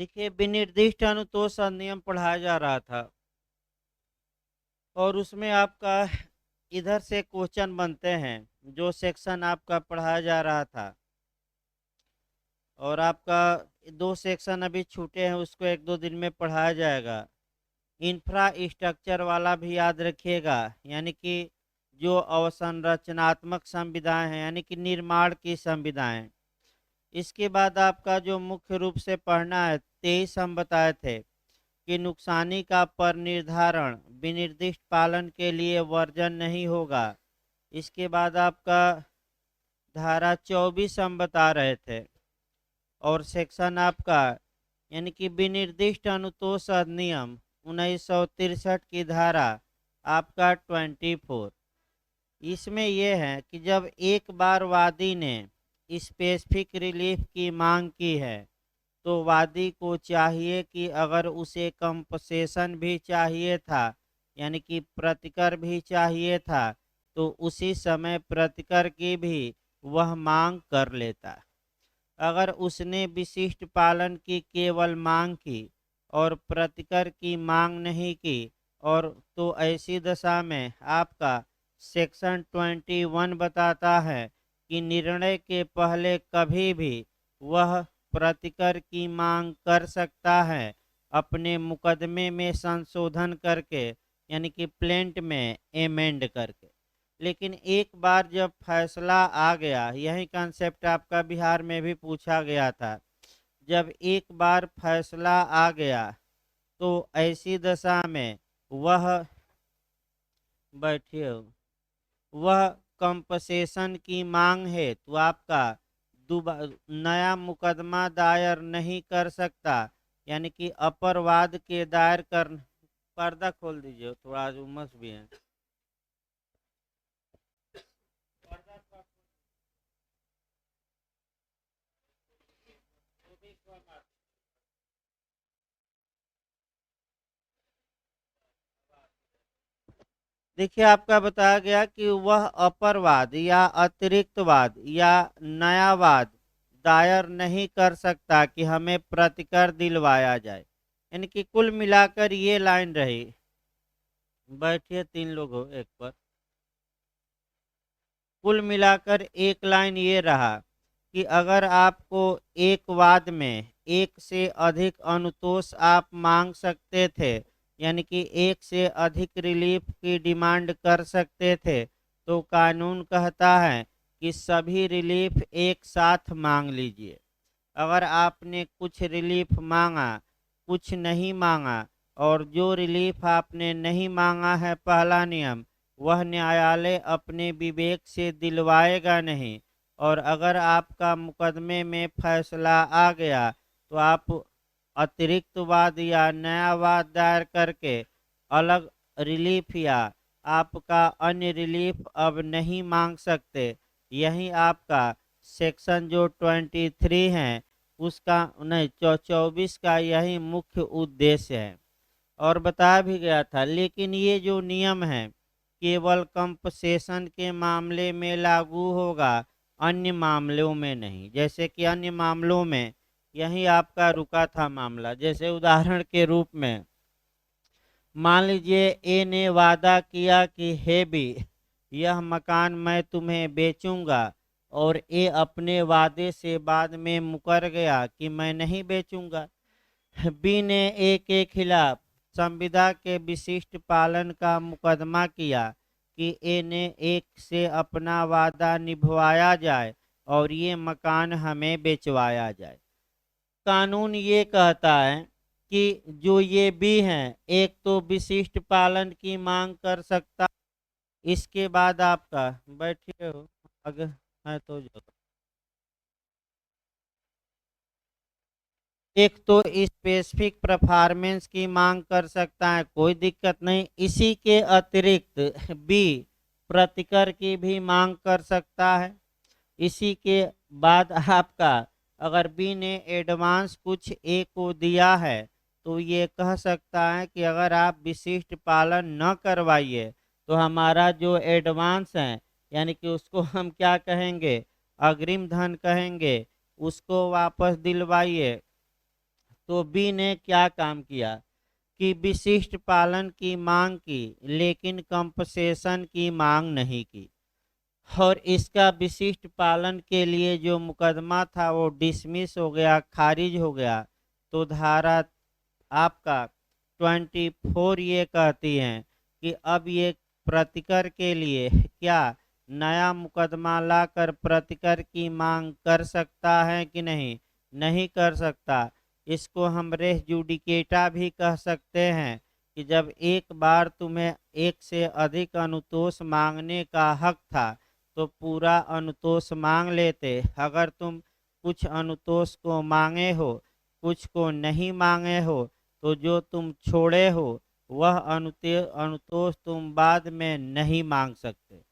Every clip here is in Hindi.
देखिए, विनिर्दिष्ट अनुतोष अधिनियम पढ़ाया जा रहा था और उसमें आपका इधर से क्वेश्चन बनते हैं। जो सेक्शन आपका पढ़ाया जा रहा था और आपका 2 सेक्शन अभी छूटे हैं, उसको 1-2 दिन में पढ़ाया जाएगा। इंफ्रास्ट्रक्चर वाला भी याद रखिएगा, यानी कि जो अवसंरचनात्मक संविधाएं हैं, यानी कि निर्माण की संविधाएं। इसके बाद आपका जो मुख्य रूप से पढ़ना है, 23 हम बताए थे कि नुकसानी का पर निर्धारण विनिर्दिष्ट पालन के लिए वर्जन नहीं होगा। इसके बाद आपका धारा 24 हम बता रहे थे और सेक्शन आपका यानी कि विनिर्दिष्ट अनुतोष अधिनियम 1963 की धारा आपका 24। इसमें यह है कि जब एक बार वादी ने स्पेसिफिक रिलीफ की मांग की है तो वादी को चाहिए कि अगर उसे कंपसेशन भी चाहिए था, यानी कि प्रतिकर भी चाहिए था, तो उसी समय प्रतिकर की भी वह मांग कर लेता। अगर उसने विशिष्ट पालन की केवल मांग की और प्रतिकर की मांग नहीं की, और तो ऐसी दशा में आपका सेक्शन 21 बताता है कि निर्णय के पहले कभी भी वह प्रतिकर की मांग कर सकता है, अपने मुकदमे में संशोधन करके, यानी कि प्लेंट में एमेंड करके। लेकिन एक बार जब फैसला आ गया, यही कंसेप्ट आपका बिहार में भी पूछा गया था, जब एक बार फैसला आ गया तो ऐसी दशा में वह बैठिए वह कंपसेशन की मांग है तो आपका नया मुकदमा दायर नहीं कर सकता, यानी कि अपरवाद के दायर कर। पर्दा खोल दीजिए, थोड़ा आज उमस भी है। देखिए, आपका बताया गया कि वह अपरवाद या अतिरिक्तवाद या नयावाद दायर नहीं कर सकता कि हमें प्रतिकर दिलवाया जाए। यानी कि कुल मिलाकर ये लाइन रही। बैठिए, 3 लोग हो एक पर। कुल मिलाकर एक लाइन ये रहा कि अगर आपको एक वाद में एक से अधिक अनुतोष आप मांग सकते थे, यानी कि एक से अधिक रिलीफ की डिमांड कर सकते थे, तो कानून कहता है कि सभी रिलीफ एक साथ मांग लीजिए। अगर आपने कुछ रिलीफ मांगा, कुछ नहीं मांगा, और जो रिलीफ आपने नहीं मांगा है, पहला नियम, वह न्यायालय अपने विवेक से दिलवाएगा नहीं। और अगर आपका मुकदमे में फैसला आ गया तो आप अतिरिक्त वाद या नया वाद दायर करके अलग रिलीफ या आपका अन्य रिलीफ अब नहीं मांग सकते। यही आपका सेक्शन जो 23 है उसका नहीं 24 का यही मुख्य उद्देश्य है। और बताया भी गया था, लेकिन ये जो नियम है केवल कंपसेशन के मामले में लागू होगा, अन्य मामलों में नहीं। जैसे कि अन्य मामलों में यही आपका रुका था मामला। जैसे उदाहरण के रूप में मान लीजिए ए ने वादा किया कि हे बी, यह मकान मैं तुम्हें बेचूंगा, और ए अपने वादे से बाद में मुकर गया कि मैं नहीं बेचूंगा। बी ने ए के खिलाफ संविदा के विशिष्ट पालन का मुकदमा किया कि ए ने एक से अपना वादा निभवाया जाए और ये मकान हमें बेचवाया जाए। कानून ये कहता है कि जो ये बी हैं, एक तो विशिष्ट पालन की मांग कर सकता। इसके बाद आपका बैठिए हो, अगर है तो जो एक तो स्पेसिफिक परफॉर्मेंस की मांग कर सकता है, कोई दिक्कत नहीं। इसी के अतिरिक्त बी प्रतिकर की भी मांग कर सकता है। इसी के बाद आपका अगर बी ने एडवांस कुछ ए को दिया है तो ये कह सकता है कि अगर आप विशिष्ट पालन न करवाइए तो हमारा जो एडवांस है, यानी कि उसको हम क्या कहेंगे, अग्रिम धन कहेंगे, उसको वापस दिलवाइए। तो बी ने क्या काम किया कि विशिष्ट पालन की मांग की, लेकिन कंपनसेशन की मांग नहीं की, और इसका विशिष्ट पालन के लिए जो मुकदमा था वो डिसमिस हो गया, खारिज हो गया। तो धारा आपका 24 ये कहती है कि अब ये प्रतिकर के लिए क्या नया मुकदमा लाकर प्रतिकर की मांग कर सकता है कि नहीं? नहीं कर सकता। इसको हम रेस जुडिकेटा भी कह सकते हैं कि जब एक बार तुम्हें एक से अधिक अनुतोष मांगने का हक था तो पूरा अनुतोष मांग लेते। अगर तुम कुछ अनुतोष को मांगे हो, कुछ को नहीं मांगे हो, तो जो तुम छोड़े हो वह अनुतोष तुम बाद में नहीं मांग सकते।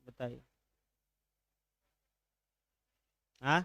बताइए। हाँ,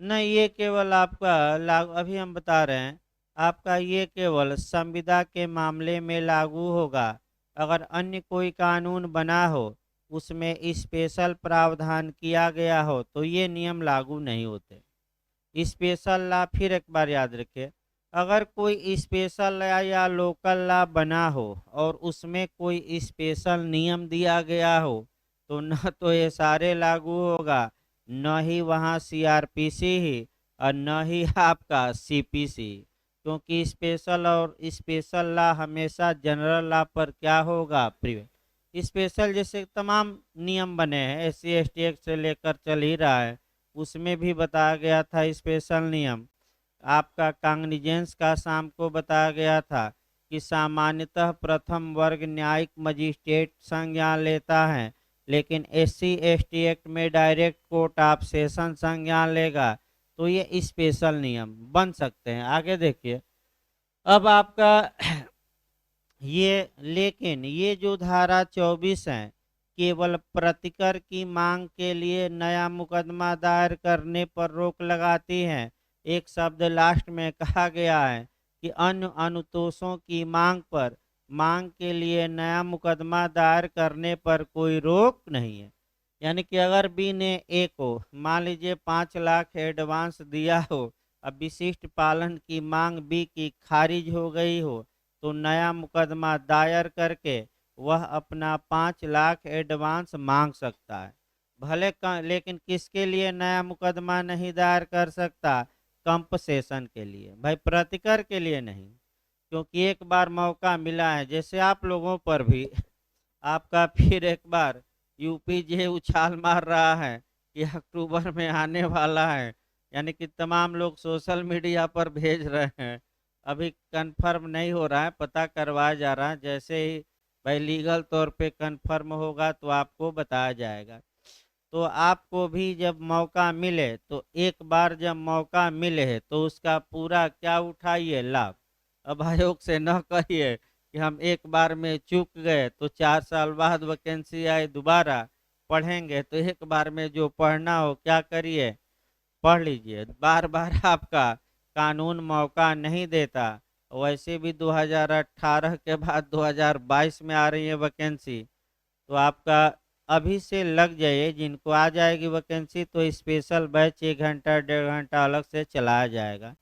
नहीं, ये केवल आपका लागू, अभी हम बता रहे हैं, आपका ये केवल संविदा के मामले में लागू होगा। अगर अन्य कोई कानून बना हो, उसमें स्पेशल प्रावधान किया गया हो, तो ये नियम लागू नहीं होते। स्पेशल लॉ, फिर एक बार याद रखिए, अगर कोई स्पेशल लॉ या लोकल लॉ बना हो और उसमें कोई स्पेशल नियम दिया गया हो, तो न तो ये सारे लागू होगा, न ही वहाँ सीआरपीसी ही, और न ही आपका सीपीसी। क्योंकि स्पेशल और स्पेशल लॉ हमेशा जनरल लॉ पर क्या होगा? प्रिवेंट। स्पेशल जैसे तमाम नियम बने हैं, एससी एसटी एक्ट से लेकर चल ही रहा है, उसमें भी बताया गया था स्पेशल नियम। आपका कांग्निजेंस का शाम को बताया गया था कि सामान्यतः प्रथम वर्ग न्यायिक मजिस्ट्रेट संज्ञान लेता है, लेकिन एससी एसटी एक्ट में डायरेक्ट कोर्ट ऑफ सेशन संज्ञान लेगा। तो ये स्पेशल नियम बन सकते हैं। आगे देखिए, अब आपका ये, लेकिन ये जो धारा 24 है, केवल प्रतिकर की मांग के लिए नया मुकदमा दायर करने पर रोक लगाती है। एक शब्द लास्ट में कहा गया है कि अन्य अनुतोषों की मांग पर, मांग के लिए नया मुकदमा दायर करने पर कोई रोक नहीं है। यानी कि अगर बी ने ए को मान लीजिए 5 लाख एडवांस दिया हो, अब विशिष्ट पालन की मांग बी की खारिज हो गई हो, तो नया मुकदमा दायर करके वह अपना 5 लाख एडवांस मांग सकता है। लेकिन किसके लिए नया मुकदमा नहीं दायर कर सकता? कंपसेशन के लिए, भाई प्रतिकर के लिए नहीं। क्योंकि एक बार मौका मिला है, जैसे आप लोगों पर भी आपका फिर एक बार यूपी जे उछाल मार रहा है कि अक्टूबर में आने वाला है। यानी कि तमाम लोग सोशल मीडिया पर भेज रहे हैं। अभी कंफर्म नहीं हो रहा है, पता करवाया जा रहा है। जैसे ही भाई लीगल तौर पे कंफर्म होगा तो आपको बताया जाएगा। तो आपको भी जब मौका मिले, तो एक बार जब मौका मिले तो उसका पूरा क्या उठाइए? लाभ। अब आयोग से न कहिए कि हम एक बार में चूक गए तो 4 साल बाद वैकेंसी आई दोबारा पढ़ेंगे। तो एक बार में जो पढ़ना हो क्या करिए? पढ़ लीजिए। बार बार आपका कानून मौका नहीं देता। वैसे भी 2018 के बाद 2022 में आ रही है वैकेंसी, तो आपका अभी से लग जाइए। जिनको आ जाएगी वैकेंसी तो स्पेशल बैच 1 घंटा 1.5 घंटा अलग से चलाया जाएगा।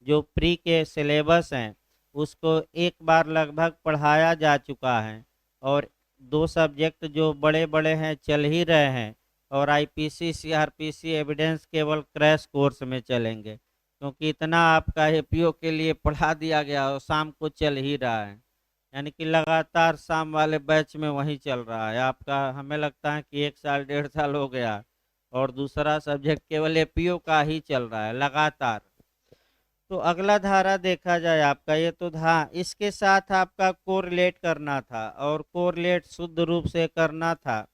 जो प्री के सिलेबस हैं उसको एक बार लगभग पढ़ाया जा चुका है, और 2 सब्जेक्ट जो बड़े बड़े हैं चल ही रहे हैं, और आईपीसी सीआरपीसी एविडेंस केवल क्रैश कोर्स में चलेंगे, क्योंकि इतना आपका एपीओ के लिए पढ़ा दिया गया और शाम को चल ही रहा है। यानी कि लगातार शाम वाले बैच में वही चल रहा है आपका। हमें लगता है कि 1 साल 1.5 साल हो गया, और दूसरा सब्जेक्ट केवल एपीओ का ही चल रहा है लगातार। तो अगला धारा देखा जाए आपका, ये तो था, इसके साथ आपका कोरिलेट करना था, और कोरिलेट शुद्ध रूप से करना था।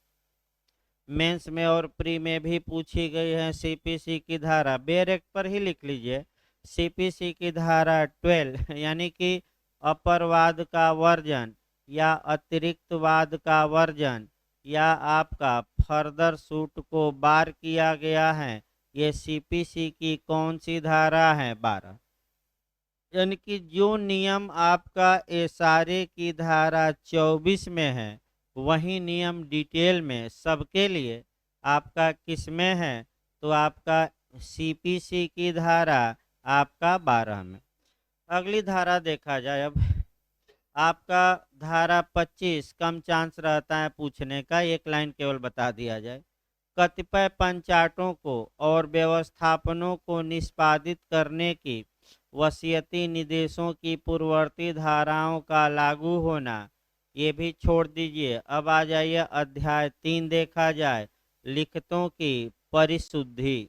मेंस में और प्री में भी पूछी गई है सीपीसी की धारा, बेयर एक्ट पर ही लिख लीजिए। सीपीसी की धारा 12 यानी कि अपरवाद का वर्जन या अतिरिक्त वाद का वर्जन, या आपका फर्दर सूट को बार किया गया है। ये सीपीसी की कौन सी धारा है? 12। यानी कि जो नियम आपका एसआरए की धारा 24 में है, वही नियम डिटेल में सबके लिए आपका किस में है, तो आपका सीपीसी की धारा आपका 12 में। अगली धारा देखा जाए अब, आपका धारा 25 कम चांस रहता है पूछने का, एक लाइन केवल बता दिया जाए। कतिपय पंचाटों को और व्यवस्थापनों को निष्पादित करने की वसीयती निर्देशों की पूर्ववर्ती धाराओं का लागू होना, ये भी छोड़ दीजिए। अब आ जाइए अध्याय 3 देखा जाए, लिखतों की परिशुद्धि।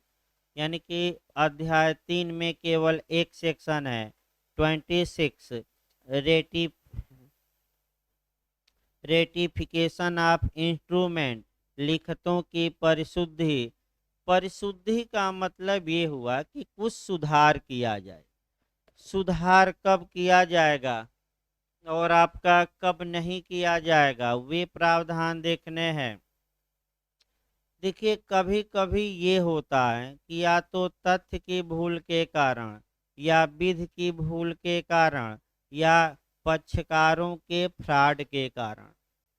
यानी कि अध्याय 3 में केवल एक सेक्शन है 26, रेटी रेटिफिकेशन ऑफ इंस्ट्रूमेंट, लिखतों की परिशुद्धि। परिशुद्धि का मतलब ये हुआ कि कुछ सुधार किया जाए। सुधार कब किया जाएगा और आपका कब नहीं किया जाएगा, वे प्रावधान देखने हैं। देखिए कभी कभी ये होता है कि या तो तथ्य की भूल के कारण, या विधि की भूल के कारण, या पक्षकारों के फ्रॉड के कारण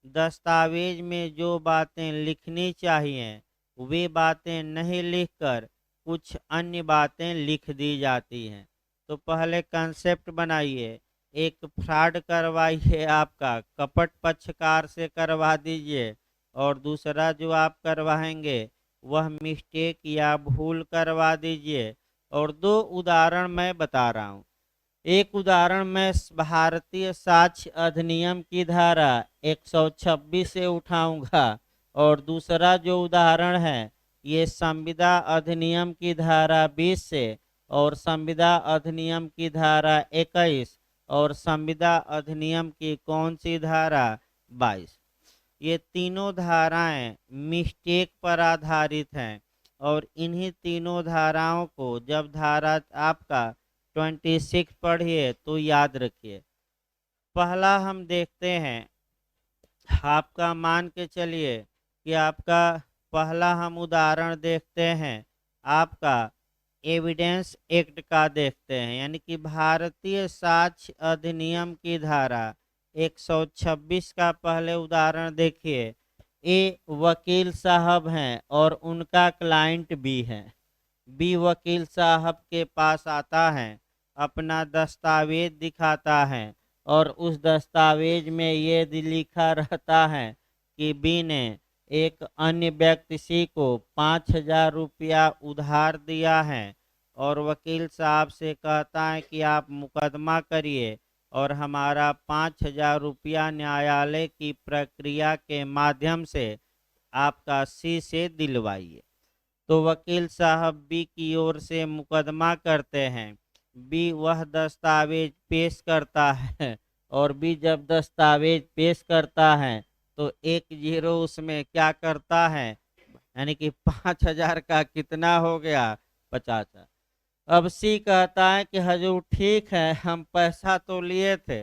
दस्तावेज में जो बातें लिखनी चाहिए वे बातें नहीं लिखकर कुछ अन्य बातें लिख दी जाती हैं। तो पहले कंसेप्ट बनाइए, एक फ्रॉड करवाइए, आपका कपट पक्षकार से करवा दीजिए, और दूसरा जो आप करवाएंगे वह मिस्टेक या भूल करवा दीजिए। और दो उदाहरण मैं बता रहा हूँ। एक उदाहरण मैं भारतीय साक्ष्य अधिनियम की धारा 126 से उठाऊंगा, और दूसरा जो उदाहरण है ये संविदा अधिनियम की धारा 20 से, और संविदा अधिनियम की धारा 21, और संविदा अधिनियम की कौन सी धारा 22। ये तीनों धाराएं मिस्टेक पर आधारित हैं, और इन्हीं तीनों धाराओं को जब धारा आपका 26 पढ़िए तो याद रखिए। पहला हम देखते हैं, आपका मान के चलिए कि आपका पहला हम उदाहरण देखते हैं, आपका एविडेंस एक्ट का देखते हैं। यानी कि भारतीय साक्ष्य अधिनियम की धारा 126 का पहले उदाहरण देखिए। ए वकील साहब हैं और उनका क्लाइंट भी है। बी वकील साहब के पास आता है, अपना दस्तावेज दिखाता है, और उस दस्तावेज में ये लिखा रहता है कि बी ने एक अन्य व्यक्ति सी को 5,000 रुपया उधार दिया है, और वकील साहब से कहता है कि आप मुकदमा करिए और हमारा 5,000 रुपया न्यायालय की प्रक्रिया के माध्यम से आपका सी से दिलवाइए। तो वकील साहब बी की ओर से मुकदमा करते हैं। बी वह दस्तावेज पेश करता है, और बी जब दस्तावेज पेश करता है तो एक जीरो उसमें क्या करता है, यानी कि 5,000 का कितना हो गया, 50। अब सी कहता है कि हजूर ठीक है, हम पैसा तो लिए थे,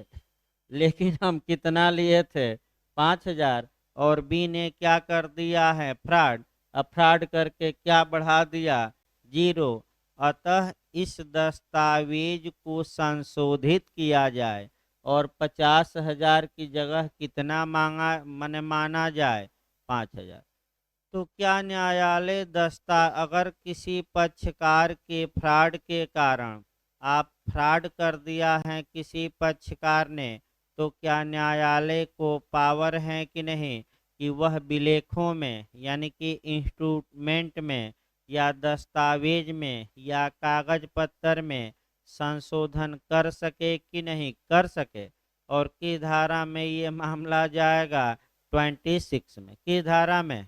लेकिन हम कितना लिए थे, 5,000। और बी ने क्या कर दिया है, फ्रॉड। अब फ्रॉड करके क्या बढ़ा दिया, जीरो। अतः इस दस्तावेज को संशोधित किया जाए और 50,000 की जगह कितना मांगा माना जाए, 5,000। तो क्या न्यायालय अगर किसी पक्षकार के फ्रॉड के कारण आप फ्रॉड कर दिया है किसी पक्षकार ने, तो क्या न्यायालय को पावर है कि नहीं कि वह विलेखों में, यानी कि इंस्ट्रूमेंट में, या दस्तावेज में, या कागज पत्र में संशोधन कर सके कि नहीं कर सके। और किस धारा में ये मामला जाएगा, 26 में। किस धारा में।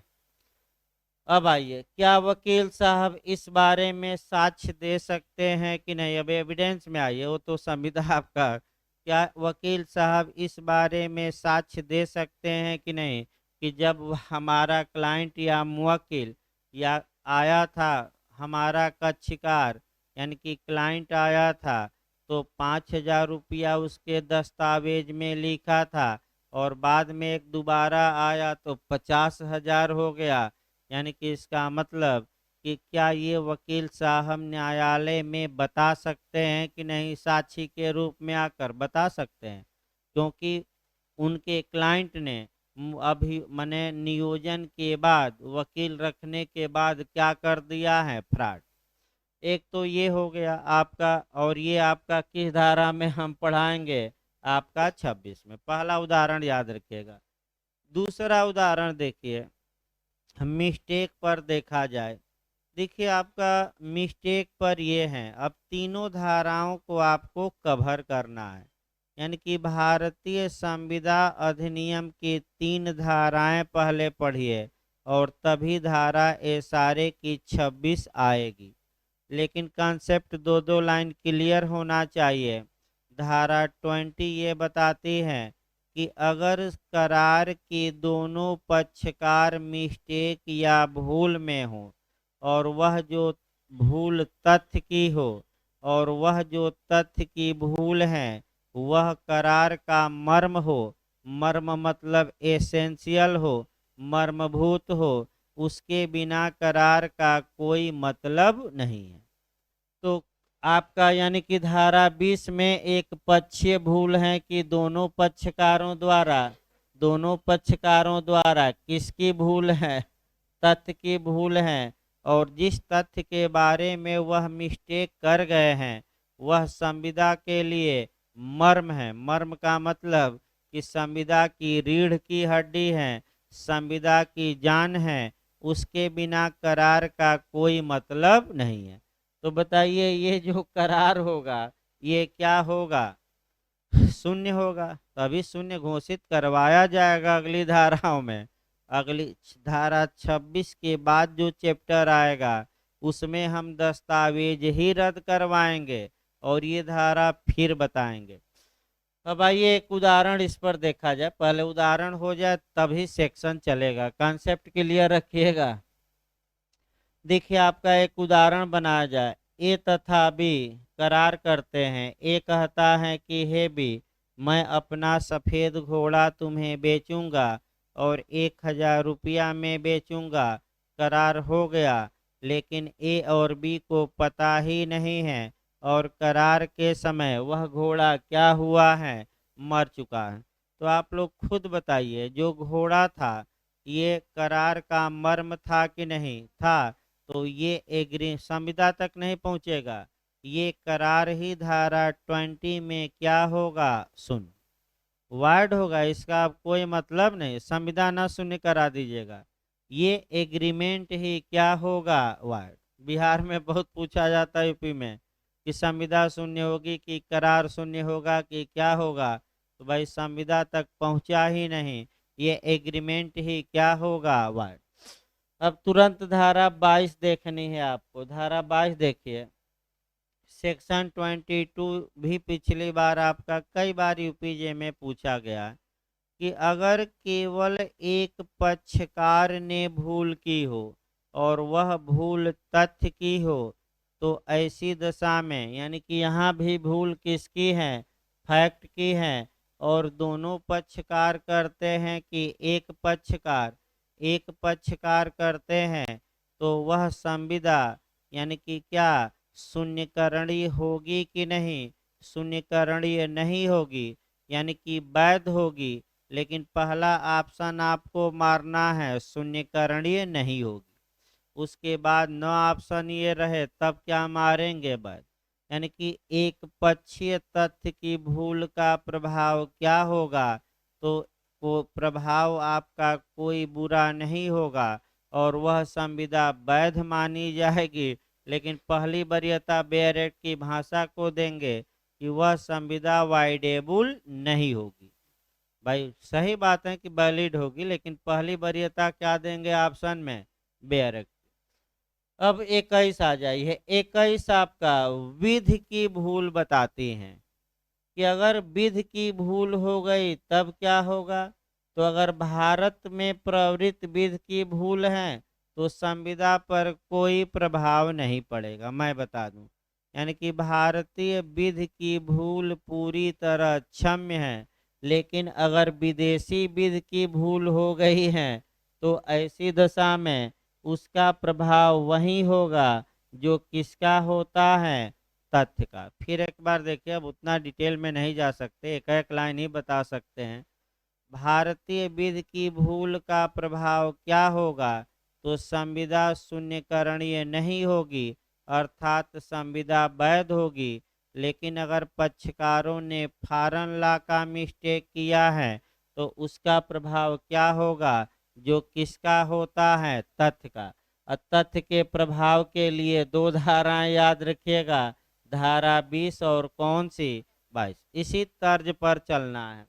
अब आइए, क्या वकील साहब इस बारे में साक्ष्य दे सकते हैं कि नहीं। अब एविडेंस में आइए, वो तो संविदा आपका। क्या वकील साहब इस बारे में साक्ष्य दे सकते हैं कि नहीं कि जब हमारा क्लाइंट या मुवक्किल या आया था, हमारा कक्षकार यानी कि क्लाइंट आया था, तो 5,000 रुपया उसके दस्तावेज में लिखा था, और बाद में एक दोबारा आया तो 50,000 हो गया। यानी कि इसका मतलब कि क्या ये वकील साहब न्यायालय में बता सकते हैं कि नहीं, साक्षी के रूप में आकर बता सकते हैं, क्योंकि उनके क्लाइंट ने अभी माने नियोजन के बाद, वकील रखने के बाद क्या कर दिया है, फ्रॉड। एक तो ये हो गया आपका, और ये आपका किस धारा में हम पढ़ाएंगे, आपका 26 में। पहला उदाहरण याद रखिएगा। दूसरा उदाहरण देखिए, मिस्टेक पर देखा जाए। देखिए आपका मिस्टेक पर ये है, अब तीनों धाराओं को आपको कवर करना है, यानी कि भारतीय संविदा अधिनियम की 3 धाराएं पहले पढ़िए और तभी धारा एसआरए की 26 आएगी। लेकिन कॉन्सेप्ट दो दो लाइन क्लियर होना चाहिए। धारा 20 ये बताती है कि अगर करार के दोनों पक्षकार मिस्टेक या भूल में हो, और वह जो भूल तथ्य की हो, और वह जो तथ्य की भूल है वह करार का मर्म हो, मर्म मतलब एसेंशियल हो, मर्मभूत हो, उसके बिना करार का कोई मतलब नहीं है। तो आपका यानी कि धारा 20 में एक पक्षीय भूल है कि दोनों पक्षकारों द्वारा किसकी भूल है, तथ्य की भूल है, और जिस तथ्य के बारे में वह मिस्टेक कर गए हैं वह संविदा के लिए मर्म है। मर्म का मतलब कि संविदा की रीढ़ की हड्डी है, संविदा की जान है, उसके बिना करार का कोई मतलब नहीं है। तो बताइए ये जो करार होगा ये क्या होगा, शून्य होगा। तभी शून्य घोषित करवाया जाएगा अगली धाराओं में। अगली धारा 26 के बाद जो चैप्टर आएगा उसमें हम दस्तावेज ही रद्द करवाएंगे और ये धारा फिर बताएंगे। अब आइए एक उदाहरण इस पर देखा जाए। पहले उदाहरण हो जाए तभी सेक्शन चलेगा। कॉन्सेप्ट क्लियर रखिएगा। देखिए आपका एक उदाहरण बनाया जाए। ए तथा बी करार करते हैं। ए कहता है कि हे बी, मैं अपना सफ़ेद घोड़ा तुम्हें बेचूंगा और 1000 रुपया में बेचूंगा। करार हो गया, लेकिन ए और बी को पता ही नहीं है और करार के समय वह घोड़ा क्या हुआ है, मर चुका है। तो आप लोग खुद बताइए, जो घोड़ा था ये करार का मर्म था कि नहीं था? तो ये एग्री संविदा तक नहीं पहुंचेगा। ये करार ही धारा 20 में क्या होगा, सुन वार्ड होगा। इसका अब कोई मतलब नहीं, संविदा न शून्य करा दीजिएगा। ये एग्रीमेंट ही क्या होगा, वार्ड। बिहार में बहुत पूछा जाता है, यूपी में, कि संविदा शून्य होगी कि करार शून्य होगा कि क्या होगा। तो भाई संविदा तक पहुंचा ही नहीं, ये एग्रीमेंट ही क्या होगा, वार्ड। अब तुरंत धारा 22 देखनी है आपको। धारा 22 देखिए। सेक्शन 22 भी पिछली बार आपका कई बार यूपीजे में पूछा गया कि अगर केवल एक पक्षकार ने भूल की हो और वह भूल तथ्य की हो, तो ऐसी दशा में, यानी कि यहाँ भी भूल किसकी है, फैक्ट की है, और दोनों पक्षकार करते हैं कि एक पक्षकार करते हैं, तो वह संविदा यानी कि क्या शून्यकरणीय होगी कि नहीं, शून्यकरणीय नहीं होगी, यानी कि वैध होगी। लेकिन पहला ऑप्शन आपको मारना है, शून्यकरणीय नहीं होगी। उसके बाद न ऑप्शन ये रहे तब क्या मारेंगे, वैध। यानी कि एक पक्षीय तथ्य की भूल का प्रभाव क्या होगा, तो को प्रभाव आपका कोई बुरा नहीं होगा और वह संविदा वैध मानी जाएगी। लेकिन पहली वरीयता बेयर एक्ट की भाषा को देंगे कि वह संविदा वाइडेबल नहीं होगी। भाई सही बात है कि वैलिड होगी, लेकिन पहली वरीयता क्या देंगे ऑप्शन में, बेयर एक्ट। अब 21 आ जाइए। 21 आपका विधि की भूल बताती हैं कि अगर विधि की भूल हो गई तब क्या होगा। तो अगर भारत में प्रवृत्त विधि की भूल है तो संविदा पर कोई प्रभाव नहीं पड़ेगा। मैं बता दूं, यानी कि भारतीय विधि की भूल पूरी तरह क्षम्य है। लेकिन अगर विदेशी विधि की भूल हो गई है तो ऐसी दशा में उसका प्रभाव वही होगा जो किसका होता है, तथ्य का। फिर एक बार देखिए, अब उतना डिटेल में नहीं जा सकते, एक एक लाइन ही बता सकते हैं। भारतीय विधि की भूल का प्रभाव क्या होगा, तो संविदा शून्यकरणीय नहीं होगी, अर्थात संविदा वैध होगी। लेकिन अगर पक्षकारों ने फॉरेन लॉ का मिस्टेक किया है तो उसका प्रभाव क्या होगा, जो किसका होता है, तथ्य का। और तथ्य के प्रभाव के लिए दो धाराएं याद रखिएगा, धारा 20 और कौन सी, 22। इसी तर्ज पर चलना है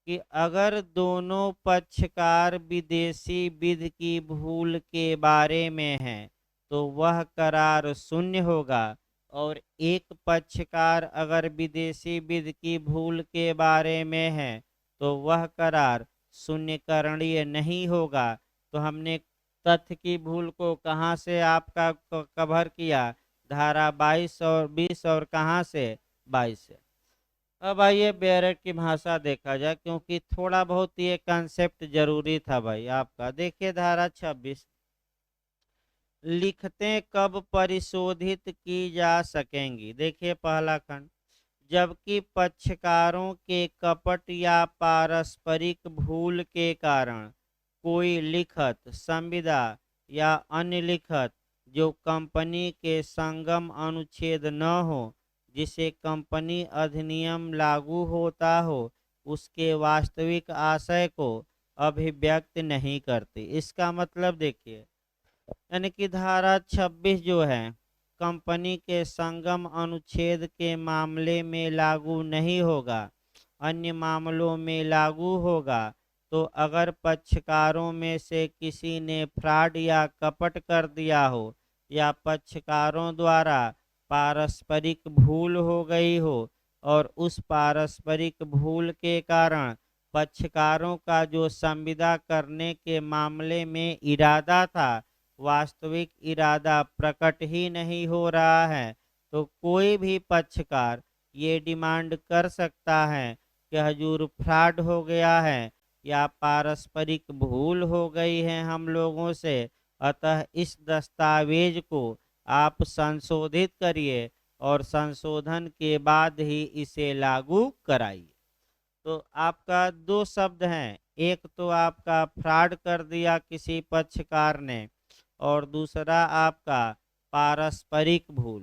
कि अगर दोनों पक्षकार विदेशी विधि की भूल के बारे में हैं तो वह करार शून्य होगा, और एक पक्षकार अगर विदेशी विधि की भूल के बारे में है तो वह करार शून्यकरणीय नहीं होगा। तो हमने तथ्य की भूल को कहाँ से आपका कवर किया, धारा 22 और 20 और कहाँ से, 22 से। अब आइए बेयरर की भाषा देखा जाए, क्योंकि थोड़ा बहुत ये कंसेप्ट जरूरी था भाई आपका। देखिए धारा 26, लिखतें कब परिशोधित की जा सकेंगी। देखिए पहला खंड, जबकि पक्षकारों के कपट या पारस्परिक भूल के कारण कोई लिखत, संविदा या अन्य लिखत जो कंपनी के संगम अनुच्छेद न हो, जिसे कंपनी अधिनियम लागू होता हो, उसके वास्तविक आशय को अभिव्यक्त नहीं करती। इसका मतलब देखिए, यानी कि धारा 26 जो है कंपनी के संगम अनुच्छेद के मामले में लागू नहीं होगा, अन्य मामलों में लागू होगा। तो अगर पक्षकारों में से किसी ने फ्रॉड या कपट कर दिया हो, या पक्षकारों द्वारा पारस्परिक भूल हो गई हो, और उस पारस्परिक भूल के कारण पक्षकारों का जो संविदा करने के मामले में इरादा था, वास्तविक इरादा प्रकट ही नहीं हो रहा है, तो कोई भी पक्षकार ये डिमांड कर सकता है कि हजूर फ्रॉड हो गया है या पारस्परिक भूल हो गई है हम लोगों से, अतः इस दस्तावेज को आप संशोधित करिए और संशोधन के बाद ही इसे लागू कराइए। तो आपका दो शब्द हैं, एक तो आपका फ्रॉड कर दिया किसी पक्षकार ने, और दूसरा आपका पारस्परिक भूल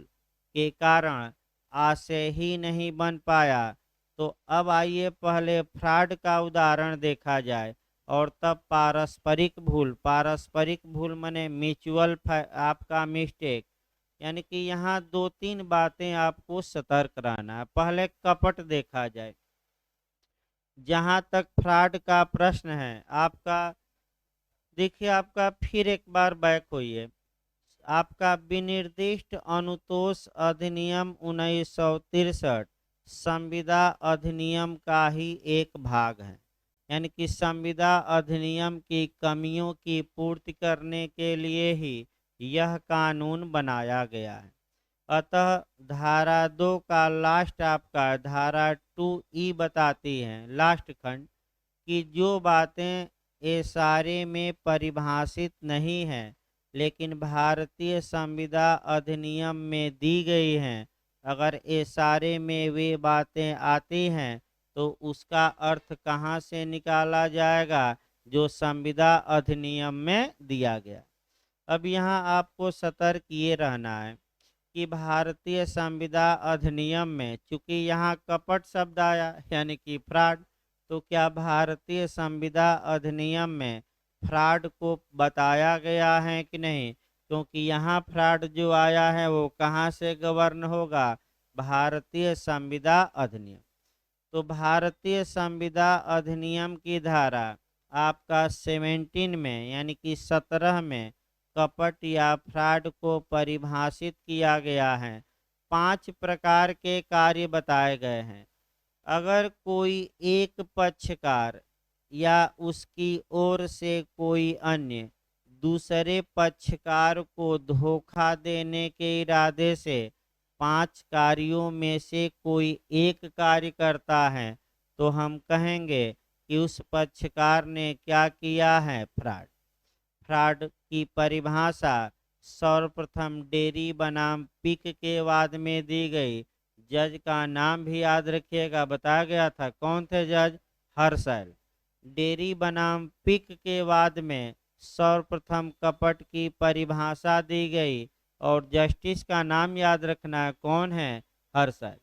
के कारण आशय ही नहीं बन पाया। तो अब आइए पहले फ्रॉड का उदाहरण देखा जाए और तब पारस्परिक भूल माने म्यूचुअल आपका मिस्टेक। यानी कि यहाँ दो तीन बातें आपको सतर्क रहना है। पहले कपट देखा जाए। जहाँ तक फ्रॉड का प्रश्न है आपका, देखिए आपका फिर एक बार बैक होइए, आपका विनिर्दिष्ट अनुतोष अधिनियम 1963 संविदा अधिनियम का ही एक भाग है। यानी कि संविदा अधिनियम की कमियों की पूर्ति करने के लिए ही यह कानून बनाया गया है। अतः धारा 2 का लास्ट आपका धारा 2E बताती है, लास्ट खंड, कि जो बातें ये सारे में परिभाषित नहीं है लेकिन भारतीय संविदा अधिनियम में दी गई हैं, अगर ये सारे में वे बातें आती हैं तो उसका अर्थ कहाँ से निकाला जाएगा, जो संविदा अधिनियम में दिया गया। अब यहाँ आपको सतर्क ये रहना है कि भारतीय संविदा अधिनियम में चूंकि यहाँ कपट शब्द आया यानी कि फ्रॉड, तो क्या भारतीय संविदा अधिनियम में फ्रॉड को बताया गया है कि नहीं, क्योंकि यहाँ फ्रॉड जो आया है वो कहाँ से गवर्न होगा, भारतीय संविदा अधिनियम। तो भारतीय संविदा अधिनियम की धारा आपका 17 में यानी कि 17 में कपट या फ्रॉड को परिभाषित किया गया है। 5 प्रकार के कार्य बताए गए हैं। अगर कोई एक पक्षकार या उसकी ओर से कोई अन्य दूसरे पक्षकार को धोखा देने के इरादे से 5 कार्यों में से कोई एक कार्य करता है, तो हम कहेंगे कि उस पक्षकार ने क्या किया है, फ्रॉड। फ्रॉड की परिभाषा सर्वप्रथम डेरी बनाम पिक के वाद में दी गई। जज का नाम भी याद रखिएगा, बताया गया था, कौन थे जज, हर्शल। डेरी बनाम पिक के वाद में सर्वप्रथम कपट की परिभाषा दी गई और जस्टिस का नाम याद रखना है, कौन है? हर्षल।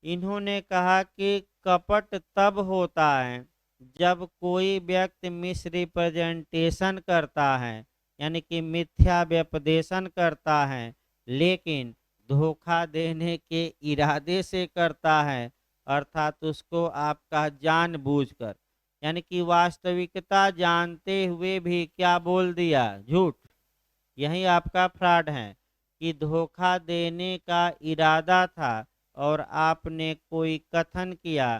इन्होंने कहा कि कपट तब होता है जब कोई व्यक्ति मिसरिप्रेजेंटेशन करता है, यानी कि मिथ्या व्यपदेशन करता है, लेकिन धोखा देने के इरादे से करता है, अर्थात उसको आपका जानबूझकर, यानी कि वास्तविकता जानते हुए भी क्या बोल दिया? झूठ। यही आपका फ्रॉड है कि धोखा देने का इरादा था और आपने कोई कथन किया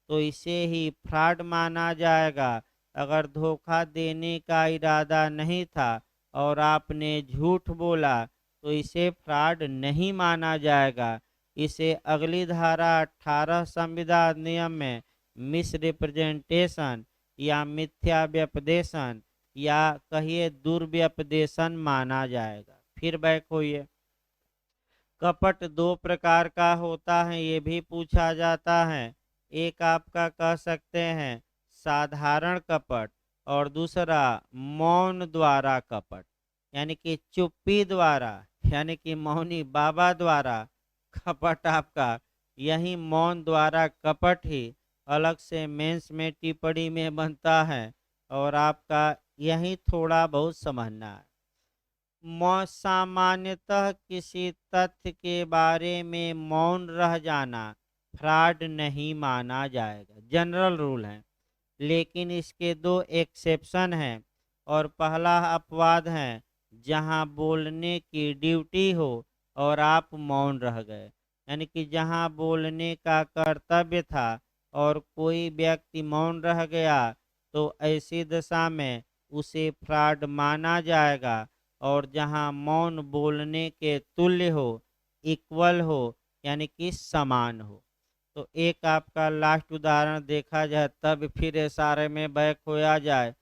तो इसे ही फ्रॉड माना जाएगा। अगर धोखा देने का इरादा नहीं था और आपने झूठ बोला तो इसे फ्रॉड नहीं माना जाएगा। इसे अगली धारा 18 संविधान नियम में मिसरिप्रेजेंटेशन या मिथ्या व्यपदेशन या कहिए दुर्व्यपदेशन माना जाएगा। फिर बैक होइए। कपट दो प्रकार का होता है, ये भी पूछा जाता है। एक आपका कह सकते हैं साधारण कपट और दूसरा मौन द्वारा कपट, यानी कि चुप्पी द्वारा, यानी कि मौनी बाबा द्वारा कपट आपका। यही मौन द्वारा कपट ही अलग से मेंस में टिप्पणी में बनता है और आपका यही थोड़ा बहुत समझना है। सामान्यतः किसी तथ्य के बारे में मौन रह जाना फ्रॉड नहीं माना जाएगा, जनरल रूल है। लेकिन इसके दो एक्सेप्शन हैं और पहला अपवाद है जहां बोलने की ड्यूटी हो और आप मौन रह गए, यानी कि जहां बोलने का कर्तव्य था और कोई व्यक्ति मौन रह गया तो ऐसी दशा में उसे फ्रॉड माना जाएगा। और जहां मौन बोलने के तुल्य हो, इक्वल हो, यानी कि समान हो। तो एक आपका लास्ट उदाहरण देखा जाए तब फिर ये सारे में बैक होया जाए,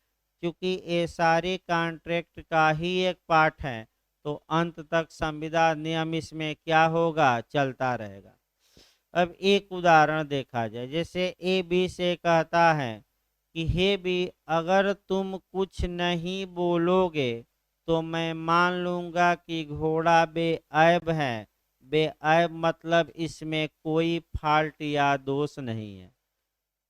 क्योंकि ये सारे कॉन्ट्रैक्ट का ही एक पार्ट है। तो अंत तक संविदा नियम इसमें क्या होगा? चलता रहेगा। अब एक उदाहरण देखा जाए, जैसे ए बी से कहता है कि हे बी, अगर तुम कुछ नहीं बोलोगे तो मैं मान लूंगा कि घोड़ा बेऐब है। बेऐब मतलब इसमें कोई फॉल्ट या दोष नहीं है।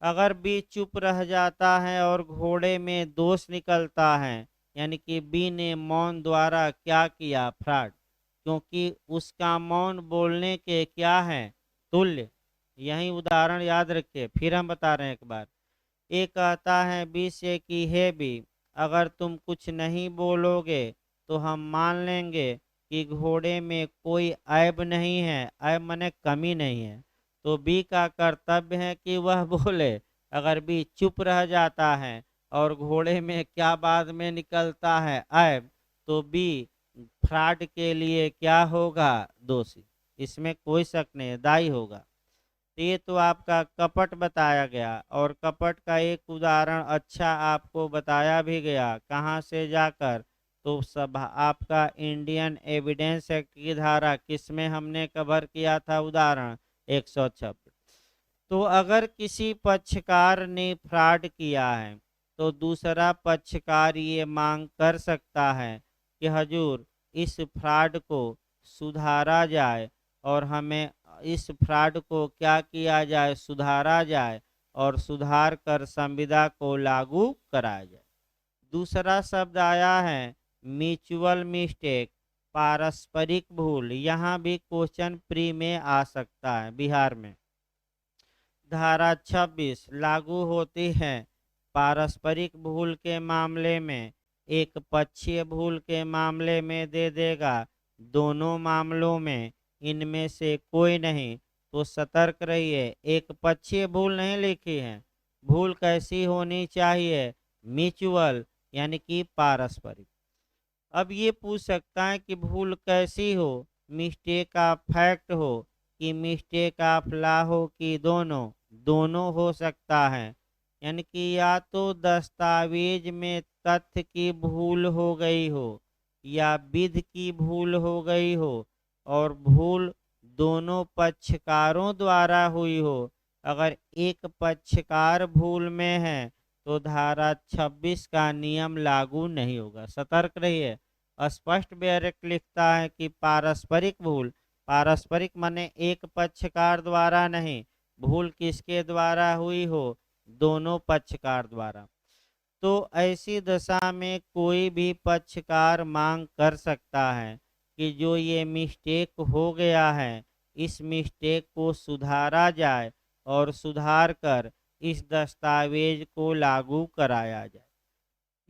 अगर बी चुप रह जाता है और घोड़े में दोष निकलता है, यानी कि बी ने मौन द्वारा क्या किया? फ्रॉड, क्योंकि उसका मौन बोलने के क्या है? तुल्य। यही उदाहरण याद रखिए, फिर हम बता रहे हैं एक बार। ए कहता है बी से कि हे बी, अगर तुम कुछ नहीं बोलोगे तो हम मान लेंगे कि घोड़े में कोई ऐब नहीं है। ऐब माने कमी नहीं है। तो बी का कर्तव्य है कि वह बोले। अगर बी चुप रह जाता है और घोड़े में क्या बाद में निकलता है? ऐब, तो बी फ्रॉड के लिए क्या होगा? दोषी। इसमें कोई शक नहीं है, दायी होगा। तो ये तो आपका कपट बताया गया और कपट का एक उदाहरण अच्छा आपको बताया भी गया, कहाँ से जाकर? तो सब आपका इंडियन एविडेंस एक्ट की धारा किसमें हमने कवर किया था? उदाहरण 126। तो अगर किसी पक्षकार ने फ्रॉड किया है तो दूसरा पक्षकार ये मांग कर सकता है कि हजूर इस फ्रॉड को सुधारा जाए और हमें इस फ्रॉड को क्या किया जाए? सुधारा जाए और सुधार कर संविदा को लागू कराया जाए। दूसरा शब्द आया है म्यूचुअल मिस्टेक, पारस्परिक भूल। यहाँ भी क्वेश्चन प्री में आ सकता है। बिहार में धारा 26 लागू होती है पारस्परिक भूल के मामले में। एक पक्षीय भूल के मामले में दे देगा, दोनों मामलों में इनमें से कोई नहीं। तो सतर्क रहिए, एक पक्षीय भूल नहीं लिखी है। भूल कैसी होनी चाहिए? म्यूचुअल, यानी कि पारस्परिक। अब ये पूछ सकता है कि भूल कैसी हो? मिस्टेक ऑफ फैक्ट हो कि मिस्टेक ऑफ लॉ हो कि दोनों? दोनों हो सकता है। यानी कि या तो दस्तावेज में तथ्य की भूल हो गई हो या विधि की भूल हो गई हो और भूल दोनों पक्षकारों द्वारा हुई हो। अगर एक पक्षकार भूल में है तो धारा 26 का नियम लागू नहीं होगा। सतर्क रहिए। स्पष्ट बेयरक लिखता है कि पारस्परिक भूल, पारस्परिक माने एक पक्षकार द्वारा नहीं, भूल किसके द्वारा हुई हो, दोनों पक्षकार द्वारा। तो ऐसी दशा में कोई भी पक्षकार मांग कर सकता है कि जो ये मिस्टेक हो गया है, इस मिस्टेक को सुधारा जाए और सुधार कर इस दस्तावेज को लागू कराया जाए।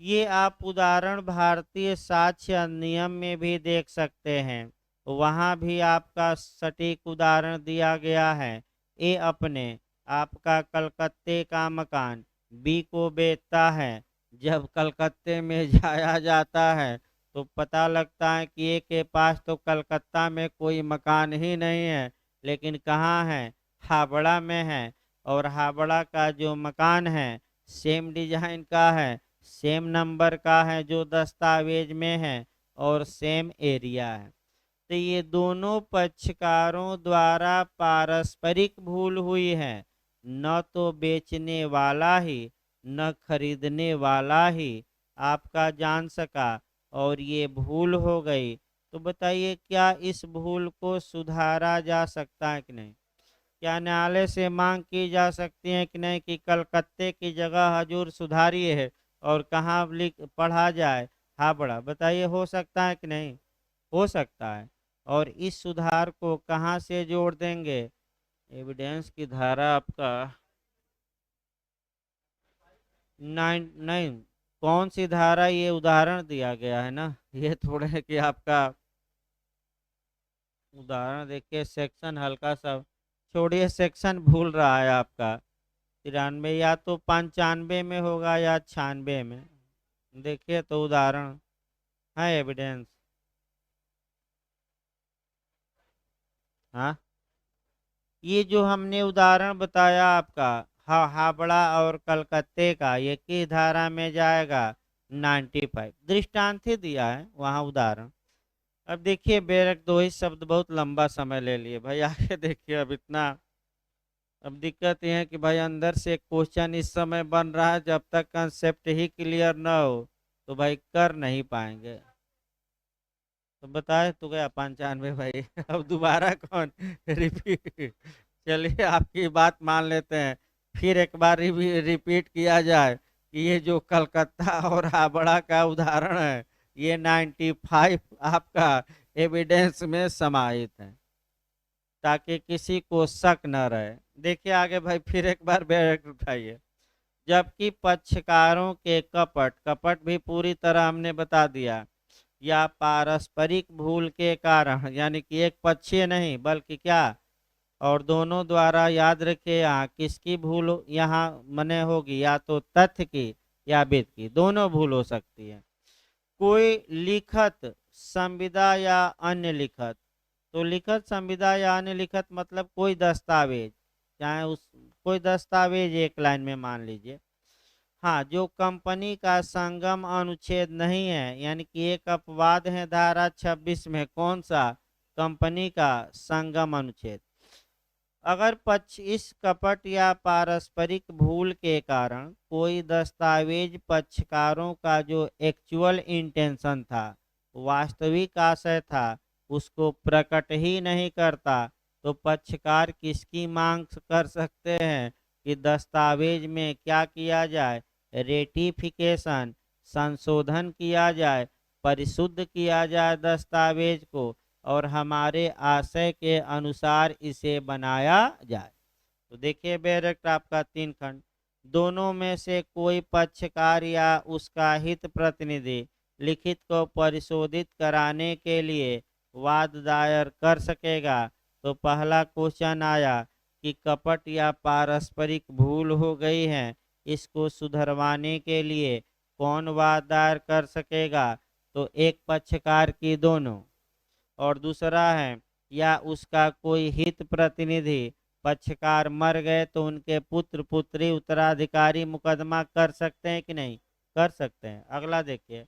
ये आप उदाहरण भारतीय साक्ष्य अधिनियम में भी देख सकते हैं। वहाँ भी आपका सटीक उदाहरण दिया गया है। ए अपने आपका कलकत्ते का मकान बी को बेचता है। जब कलकत्ते में जाया जाता है तो पता लगता है कि ए के पास तो कलकत्ता में कोई मकान ही नहीं है, लेकिन कहाँ है, हावड़ा में है। और हावड़ा का जो मकान है सेम डिजाइन का है, सेम नंबर का है जो दस्तावेज में है, और सेम एरिया है। तो ये दोनों पक्षकारों द्वारा पारस्परिक भूल हुई है। न तो बेचने वाला ही न खरीदने वाला ही आपका जान सका और ये भूल हो गई। तो बताइए क्या इस भूल को सुधारा जा सकता है कि नहीं? क्या न्यायालय से मांग की जा सकती है कि नहीं कि कलकत्ते की जगह हजूर सुधारिए है और कहाँ लिख पढ़ा जाए हावड़ा? बताइए हो सकता है कि नहीं? हो सकता है। और इस सुधार को कहाँ से जोड़ देंगे? एविडेंस की धारा आपका 9 कौन सी धारा, ये उदाहरण दिया गया है ना, ये थोड़े है कि आपका उदाहरण देखिए। सेक्शन हल्का सा छोड़िए, सेक्शन भूल रहा है आपका। 93 या तो 95 में होगा या 96 में। देखिए तो उदाहरण है एविडेंस। हाँ, ये जो हमने उदाहरण बताया आपका हावड़ा और कलकत्ते का, ये किस धारा में जाएगा? 95। दृष्टांत ही दिया है वहाँ उदाहरण। अब देखिए बेरक दो ही शब्द बहुत लंबा समय ले लिए भाई, आगे देखिए। अब इतना, अब दिक्कत यह है कि भाई अंदर से क्वेश्चन इस समय बन रहा है, जब तक कंसेप्ट ही क्लियर ना हो तो भाई कर नहीं पाएंगे। तो बताए तो गया 95 भाई। अब दोबारा कौन रिपीट? चलिए आपकी बात मान लेते हैं, फिर एक बार रिपीट किया जाए कि ये जो कलकत्ता और हावड़ा का उदाहरण है, ये 95 आपका एविडेंस में समाहित है, ताकि किसी को शक न रहे। देखिए आगे भाई, फिर एक बार बैठ उठाइए। जबकि पक्षकारों के कपट, कपट भी पूरी तरह हमने बता दिया, या पारस्परिक भूल के कारण, यानी कि एक पक्षीय नहीं बल्कि क्या, और दोनों द्वारा, याद रखिए यहाँ किसकी भूल यहाँ मने होगी, या तो तथ्य की या विधि की, दोनों भूल हो सकती है। कोई लिखत संविदा या अन्य लिखत, तो लिखत संविदा या अन्य लिखत मतलब कोई दस्तावेज, चाहे उस कोई दस्तावेज एक लाइन में मान लीजिए। हाँ, जो कंपनी का संगम अनुच्छेद नहीं है, यानी कि एक अपवाद है धारा 26 में, कौन सा? कंपनी का संगम अनुच्छेद। अगर पक्ष इस कपट या पारस्परिक भूल के कारण कोई दस्तावेज पक्षकारों का जो एक्चुअल इंटेंशन था, वास्तविक आशय था, उसको प्रकट ही नहीं करता, तो पक्षकार किसकी मांग कर सकते हैं कि दस्तावेज में क्या किया जाए? रेटिफिकेशन, संशोधन किया जाए, परिशुद्ध किया जाए दस्तावेज को, और हमारे आशय के अनुसार इसे बनाया जाए। तो देखिए बेरक आपका 3 खंड, दोनों में से कोई पक्षकार या उसका हित प्रतिनिधि लिखित को परिशोधित कराने के लिए वाद दायर कर सकेगा। तो पहला क्वेश्चन आया कि कपट या पारस्परिक भूल हो गई है, इसको सुधरवाने के लिए कौन वाद दायर कर सकेगा? तो एक पक्षकार की दोनों, और दूसरा है या उसका कोई हित प्रतिनिधि, पक्षकार मर गए तो उनके पुत्र पुत्री उत्तराधिकारी मुकदमा कर सकते हैं कि नहीं? कर सकते हैं। अगला देखिए,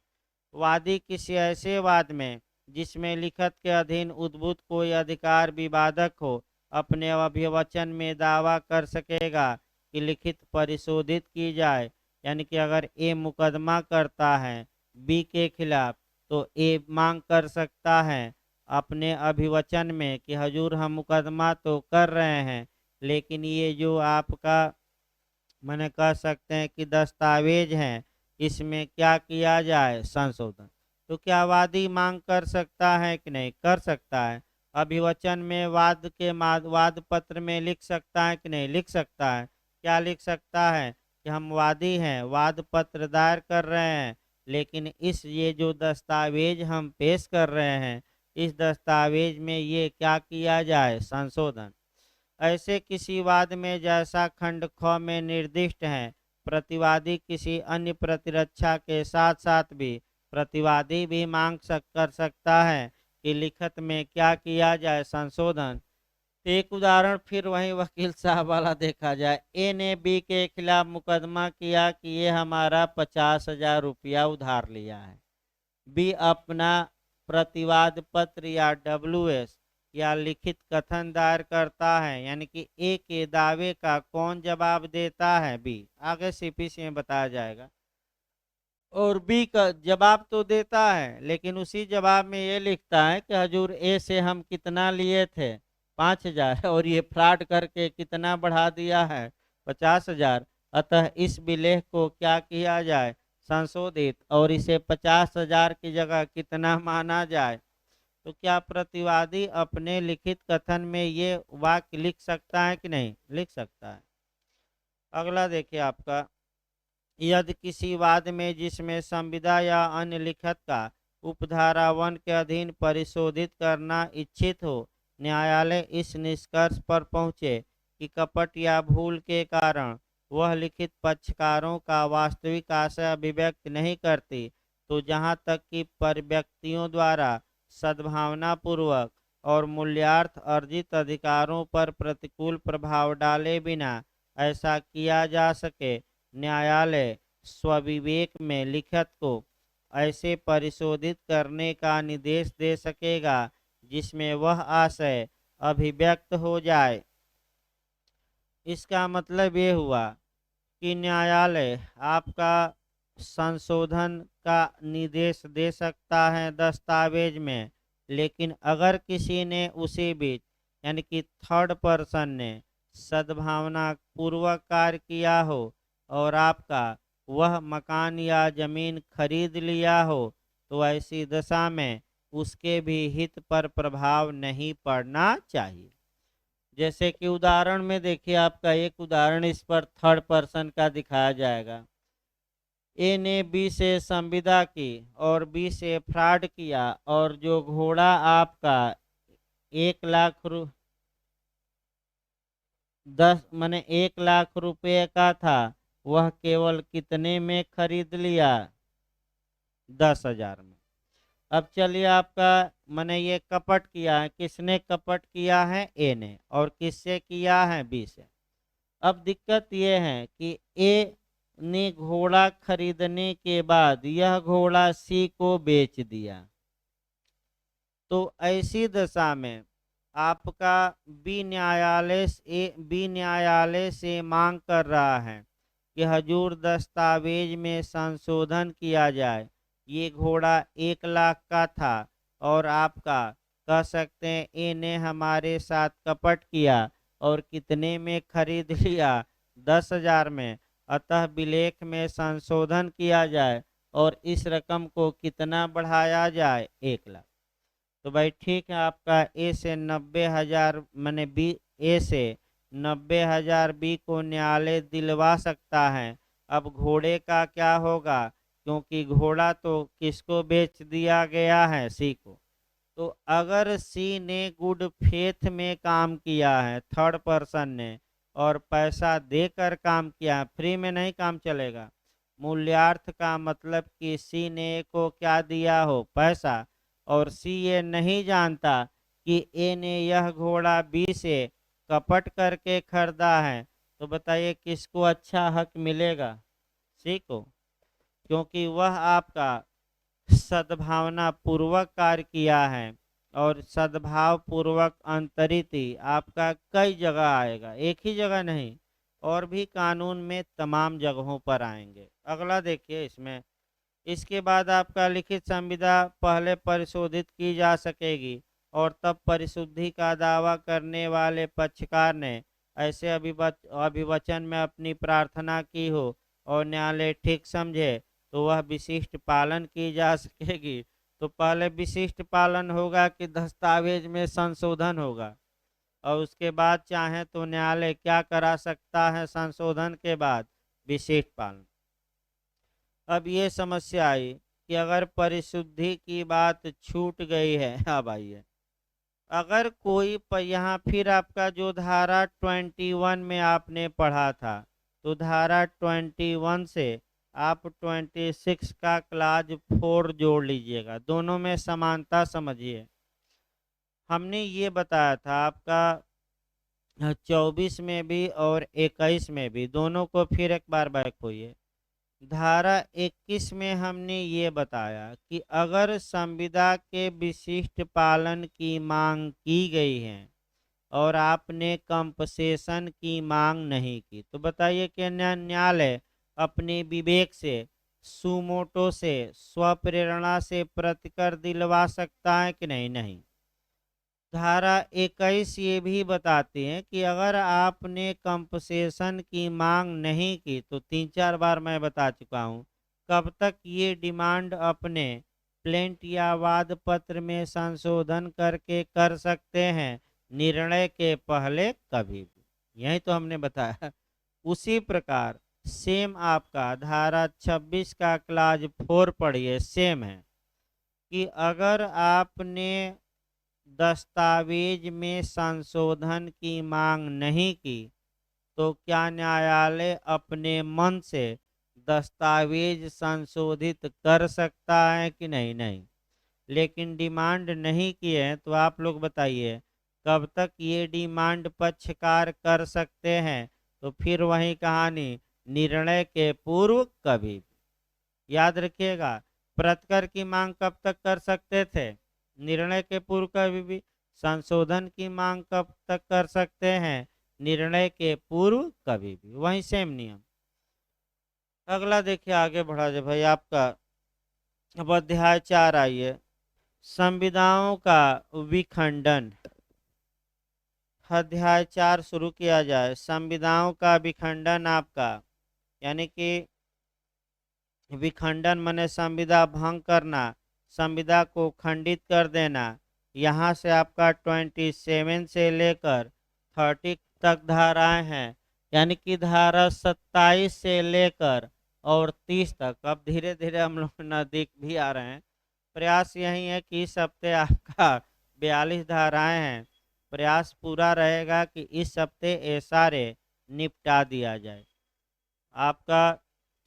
वादी किसी ऐसे वाद में जिसमें लिखत के अधीन उद्भूत कोई अधिकार विवादक हो, अपने अभिवचन में दावा कर सकेगा कि लिखित परिशोधित की जाए, यानी कि अगर ए मुकदमा करता है बी के खिलाफ तो ए मांग कर सकता है अपने अभिवचन में कि हजूर हम मुकदमा तो कर रहे हैं, लेकिन ये जो आपका मैंने कह सकते हैं कि दस्तावेज हैं इसमें क्या किया जाए, संशोधन। तो क्या वादी मांग कर सकता है कि नहीं, कर सकता है। अभिवचन में वाद पत्र में लिख सकता है कि नहीं, लिख सकता है। क्या लिख सकता है कि हम वादी हैं, वाद पत्र दायर कर रहे हैं, लेकिन ये जो दस्तावेज हम पेश कर रहे हैं इस दस्तावेज में ये क्या किया जाए, संशोधन। ऐसे किसी वाद में जैसा खंड ख में निर्दिष्ट है, प्रतिवादी किसी अन्य प्रतिरक्षा के साथ साथ भी प्रतिवादी भी मांग कर सकता है कि लिखित में क्या किया जाए, संशोधन। एक उदाहरण फिर वही वकील साहब वाला देखा जाए। ए ने बी के खिलाफ मुकदमा किया कि ये हमारा 50,000 रुपया उधार लिया है। बी अपना प्रतिवाद पत्र या WS या लिखित कथन दायर करता है, यानी कि ए के दावे का कौन जवाब देता है, बी। आगे CPC में बताया जाएगा। और बी का जवाब तो देता है, लेकिन उसी जवाब में ये लिखता है कि हजूर ए से हम कितना लिए थे, 5,000, और ये फ्रॉड करके कितना बढ़ा दिया है, 50,000। अतः इस विलेख को क्या किया जाए, संशोधित, और इसे 50,000 की जगह कितना माना जाए। तो क्या प्रतिवादी अपने लिखित कथन में ये वाक्य लिख सकता है कि नहीं, लिख सकता है। अगला देखिए आपका, यदि किसी वाद में जिसमें संविदा या अन्य लिखत का उपधारा 1 के अधीन परिशोधित करना इच्छित हो, न्यायालय इस निष्कर्ष पर पहुँचे कि कपट या भूल के कारण वह लिखित पक्षकारों का वास्तविक आशय अभिव्यक्त नहीं करती, तो जहाँ तक कि परिव्यक्तियों द्वारा सद्भावना पूर्वक और मूल्यार्थ अर्जित अधिकारों पर प्रतिकूल प्रभाव डाले बिना ऐसा किया जा सके, न्यायालय स्वविवेक में लिखत को ऐसे परिशोधित करने का निर्देश दे सकेगा जिसमें वह आशय अभिव्यक्त हो जाए। इसका मतलब ये हुआ कि न्यायालय आपका संशोधन का निर्देश दे सकता है दस्तावेज में, लेकिन अगर किसी ने उसी बीच यानी कि थर्ड पर्सन ने सद्भावना पूर्वक कार्य किया हो और आपका वह मकान या जमीन खरीद लिया हो, तो ऐसी दशा में उसके भी हित पर प्रभाव नहीं पड़ना चाहिए। जैसे कि उदाहरण में देखिए, आपका एक उदाहरण इस पर थर्ड पर्सन का दिखाया जाएगा। ए ने बी से संविदा की और बी से फ्रॉड किया, और जो घोड़ा आपका 1 लाख रुपये का था वह केवल कितने में खरीद लिया, 10,000 में। अब चलिए आपका मैंने ये कपट किया है, किसने कपट किया है, ए ने, और किससे किया है, बी से। अब दिक्कत ये है कि ए ने घोड़ा खरीदने के बाद यह घोड़ा सी को बेच दिया, तो ऐसी दशा में आपका बी न्यायालय से मांग कर रहा है कि हजूर दस्तावेज में संशोधन किया जाए। ये घोड़ा 1 लाख का था और आपका कह सकते हैं ए ने हमारे साथ कपट किया और कितने में खरीद लिया, 10,000 में। अतः विलेख में संशोधन किया जाए और इस रकम को कितना बढ़ाया जाए, 1 लाख। तो भाई ठीक है, आपका ए से 90,000 मैंने बी ए से 90,000 बी को न्यायालय दिलवा सकता है। अब घोड़े का क्या होगा, क्योंकि घोड़ा तो किसको बेच दिया गया है, सी को। तो अगर सी ने गुड फेथ में काम किया है, थर्ड पर्सन ने, और पैसा देकर काम किया, फ्री में नहीं काम चलेगा। मूल्यार्थ का मतलब कि सी ने को क्या दिया हो, पैसा, और सी ये नहीं जानता कि ए ने यह घोड़ा बी से कपट करके खरीदा है, तो बताइए किसको अच्छा हक मिलेगा, सी को, क्योंकि वह आपका सद्भावना पूर्वक कार्य किया है। और सद्भाव पूर्वक अंतरित आपका कई जगह आएगा, एक ही जगह नहीं। और भी कानून में तमाम जगहों पर आएंगे। अगला देखिए इसमें, इसके बाद आपका लिखित संविदा पहले परिशोधित की जा सकेगी और तब परिशुद्धि का दावा करने वाले पक्षकार ने ऐसे अभिवचन में अपनी प्रार्थना की हो और न्यायालय ठीक समझे तो वह विशिष्ट पालन की जा सकेगी। तो पहले विशिष्ट पालन होगा कि दस्तावेज में संशोधन होगा, और उसके बाद चाहे तो न्यायालय क्या करा सकता है संशोधन के बाद, विशिष्ट पालन। अब ये समस्या आई कि अगर परिशुद्धि की बात छूट गई है, अब आइए, अगर कोई यहाँ फिर आपका जो धारा 21 में आपने पढ़ा था, तो धारा 21 से आप 26 का क्लाज 4 जोड़ लीजिएगा, दोनों में समानता समझिए। हमने ये बताया था आपका 24 में भी और 21 में भी, दोनों को फिर एक बार बैक होइए। धारा 21 में हमने ये बताया कि अगर संविदा के विशिष्ट पालन की मांग की गई है और आपने कंपसेशन की मांग नहीं की, तो बताइए कि न्यायालय अपने विवेक से, सुमोटो से, स्वप्रेरणा से प्रतिकर दिलवा सकता है कि नहीं? नहीं। धारा 21 ये भी बताती है कि अगर आपने कंपसेशन की मांग नहीं की, तो 3-4 बार मैं बता चुका हूँ, कब तक ये डिमांड अपने प्लेंट या वाद पत्र में संशोधन करके कर सकते हैं, निर्णय के पहले कभी भी। यही तो हमने बताया। उसी प्रकार सेम आपका धारा 26 का क्लाज 4 पढ़िए, सेम है कि अगर आपने दस्तावेज में संशोधन की मांग नहीं की, तो क्या न्यायालय अपने मन से दस्तावेज संशोधित कर सकता है कि नहीं? नहीं। लेकिन डिमांड नहीं की है, तो आप लोग बताइए कब तक ये डिमांड पक्षकार कर सकते हैं? तो फिर वही कहानी, निर्णय के पूर्व कभी भी। याद रखिएगा, प्रतिकर की मांग कब तक कर सकते थे? निर्णय के पूर्व कभी भी। संशोधन की मांग कब तक कर सकते हैं? निर्णय के पूर्व कभी भी। वही सेम नियम। अगला देखिए, आगे बढ़ा जाए भाई आपका, अब अध्याय 4 आइए, संविदाओं का विखंडन। अध्याय 4 शुरू किया जाए। संविदाओं का विखंडन आपका, यानी कि विखंडन माने संविदा भंग करना, संविदा को खंडित कर देना। यहाँ से आपका 27 से लेकर 30 तक धाराएं हैं, यानी कि धारा 27 से लेकर और 30 तक। अब धीरे धीरे हम लोग नजदीक भी आ रहे हैं। प्रयास यही है कि इस हफ्ते आपका 42 धाराएं हैं, प्रयास पूरा रहेगा कि इस हफ्ते ये सारे निपटा दिया जाए आपका,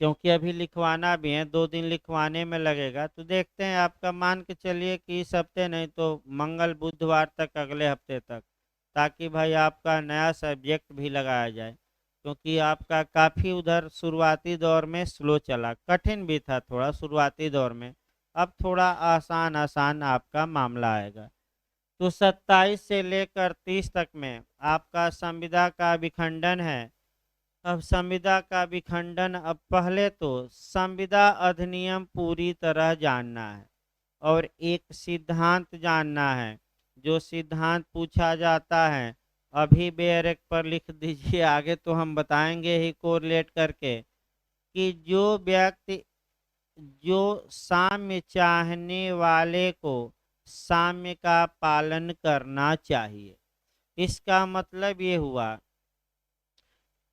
क्योंकि अभी लिखवाना भी है, 2 दिन लिखवाने में लगेगा। तो देखते हैं, आपका मान के चलिए कि इस हफ्ते नहीं तो मंगल बुधवार तक, अगले हफ्ते तक, ताकि भाई आपका नया सब्जेक्ट भी लगाया जाए, क्योंकि आपका काफ़ी उधर शुरुआती दौर में स्लो चला, कठिन भी था थोड़ा शुरुआती दौर में। अब थोड़ा आसान आसान आपका मामला आएगा। तो 27 से लेकर 30 तक में आपका संविदा का विखंडन है। अब संविदा का विखंडन, अब पहले तो संविदा अधिनियम पूरी तरह जानना है और एक सिद्धांत जानना है। जो सिद्धांत पूछा जाता है अभी बेरेक पर लिख दीजिए, आगे तो हम बताएंगे ही कोरिलेट करके, कि जो व्यक्ति, जो साम्य चाहने वाले को साम्य का पालन करना चाहिए। इसका मतलब ये हुआ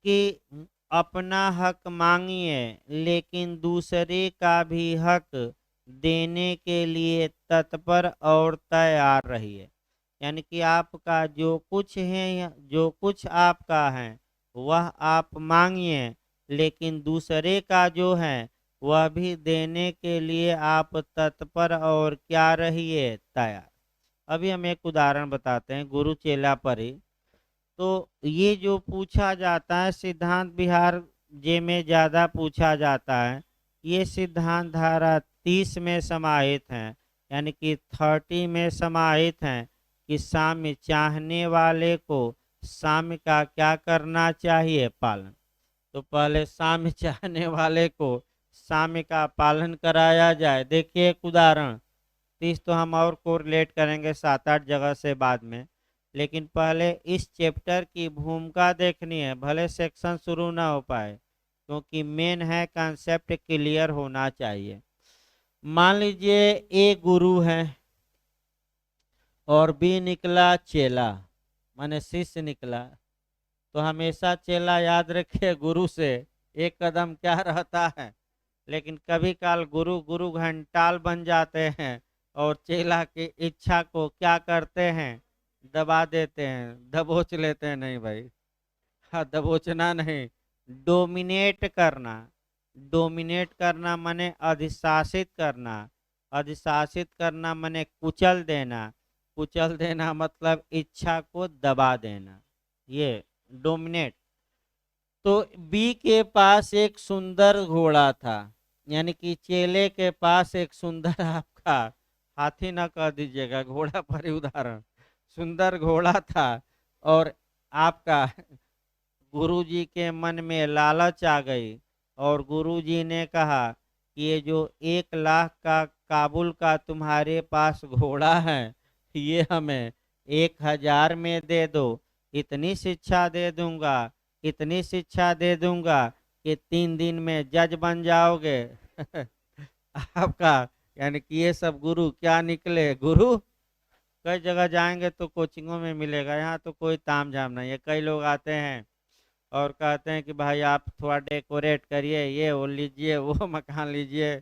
कि अपना हक मांगिए, लेकिन दूसरे का भी हक देने के लिए तत्पर और तैयार रहिए। यानी कि आपका जो कुछ है, जो कुछ आपका है वह आप मांगिए, लेकिन दूसरे का जो है वह भी देने के लिए आप तत्पर और क्या रहिए, तैयार। अभी हम एक उदाहरण बताते हैं गुरु चेला पर ही। तो ये जो पूछा जाता है सिद्धांत बिहार जे में ज़्यादा पूछा जाता है, ये सिद्धांत धारा 30 में समाहित हैं, यानी कि 30 में समाहित हैं कि साम्य चाहने वाले को साम्य का क्या करना चाहिए? पालन। तो पहले साम्य चाहने वाले को साम्य का पालन कराया जाए। देखिए एक उदाहरण, 30 तो हम और कोरिलेट करेंगे 7-8 जगह से बाद में, लेकिन पहले इस चैप्टर की भूमिका देखनी है, भले सेक्शन शुरू ना हो पाए, क्योंकि मेन है कंसेप्ट क्लियर होना चाहिए। मान लीजिए ए गुरु है और बी निकला चेला, माने शिष्य निकला। तो हमेशा चेला याद रखिए गुरु से एक कदम क्या रहता है, लेकिन कभी काल गुरु गुरु घंटाल बन जाते हैं और चेला की इच्छा को क्या करते हैं? दबा देते हैं, दबोच लेते हैं। नहीं भाई, हाँ, दबोचना नहीं, डोमिनेट करना। डोमिनेट करना माने अधिशासित करना। अधिशासित करना माने कुचल देना। कुचल देना मतलब इच्छा को दबा देना, ये डोमिनेट। तो बी के पास एक सुंदर घोड़ा था, यानी कि चेले के पास एक सुंदर आपका, हाथी ना कह दीजिएगा, घोड़ा पर ही उदाहरण, सुंदर घोड़ा था। और आपका गुरुजी के मन में लालच आ गई और गुरुजी ने कहा कि ये जो 1 लाख का काबुल का तुम्हारे पास घोड़ा है, ये हमें 1000 में दे दो। इतनी शिक्षा दे दूंगा, इतनी शिक्षा दे दूंगा कि 3 दिन में जज बन जाओगे। आपका, यानी कि ये सब गुरु क्या निकले? गुरु कई जगह जाएंगे तो कोचिंगों में मिलेगा, यहाँ तो कोई ताम झाम नहीं है। कई लोग आते हैं और कहते हैं कि भाई आप थोड़ा डेकोरेट करिए, ये वो लीजिए, वो मकान लीजिए,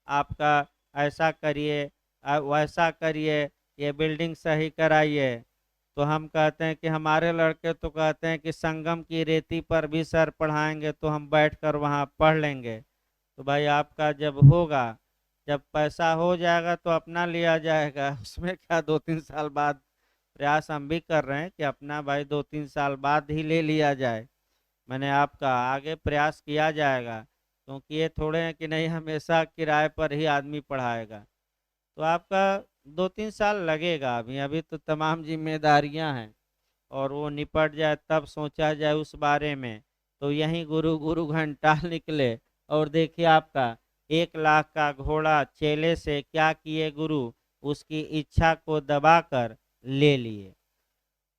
आपका ऐसा करिए, वैसा करिए, ये बिल्डिंग सही कराइए। तो हम कहते हैं कि हमारे लड़के तो कहते हैं कि संगम की रेती पर भी सर पढ़ाएंगे तो हम बैठकर वहाँ पढ़ लेंगे। तो भाई आपका जब होगा, जब पैसा हो जाएगा तो अपना लिया जाएगा, उसमें क्या 2-3 साल बाद। प्रयास हम भी कर रहे हैं कि अपना भाई 2-3 साल बाद ही ले लिया जाए, मैंने आपका आगे प्रयास किया जाएगा, क्योंकि ये थोड़े हैं कि नहीं हमेशा किराए पर ही आदमी पढ़ाएगा। तो आपका 2-3 साल लगेगा, अभी अभी तो तमाम जिम्मेदारियां हैं, और वो निपट जाए तब सोचा जाए उस बारे में। तो यही गुरु गुरु घंटाल निकले और देखिए आपका 1 लाख का घोड़ा चेले से क्या किए गुरु? उसकी इच्छा को दबाकर ले लिए।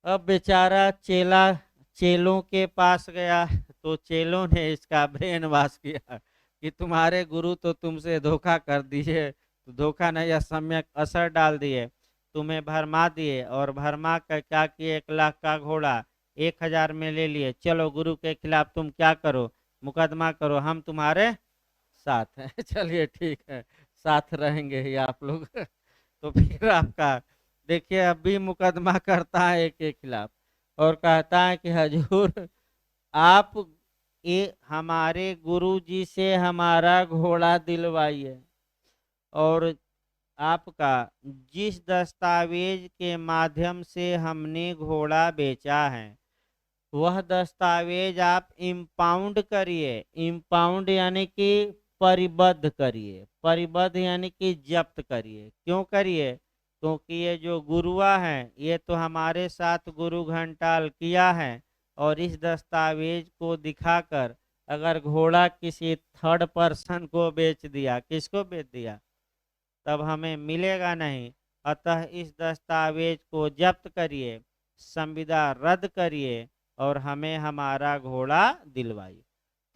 अब बेचारा चेला चेलों के पास गया तो चेलों ने इसका ब्रेन वॉश किया कि तुम्हारे गुरु तो तुमसे धोखा कर दिए, तो धोखा नहीं, सम्यक असर डाल दिए, तुम्हें भरमा दिए, और भरमा कर क्या किए? 1 लाख का घोड़ा 1000 में ले लिए। चलो गुरु के खिलाफ तुम क्या करो? मुकदमा करो, हम तुम्हारे साथ हैं। चलिए ठीक है, साथ रहेंगे ही आप लोग। तो फिर आपका देखिए अब भी मुकदमा करता है एक के खिलाफ और कहता है कि हजूर आप ये हमारे गुरु जी से हमारा घोड़ा दिलवाइए, और आपका जिस दस्तावेज के माध्यम से हमने घोड़ा बेचा है वह दस्तावेज आप इम्पाउंड करिए। इम्पाउंड यानी कि परिबद्ध करिए, परिबद्ध यानी कि जब्त करिए। क्यों करिए? क्योंकि ये जो गुरुआ हैं ये तो हमारे साथ गुरु घंटाल किया है, और इस दस्तावेज को दिखाकर अगर घोड़ा किसी थर्ड पर्सन को बेच दिया, किसको बेच दिया, तब हमें मिलेगा नहीं। अतः इस दस्तावेज को जब्त करिए, संविदा रद्द करिए और हमें हमारा घोड़ा दिलवाइए।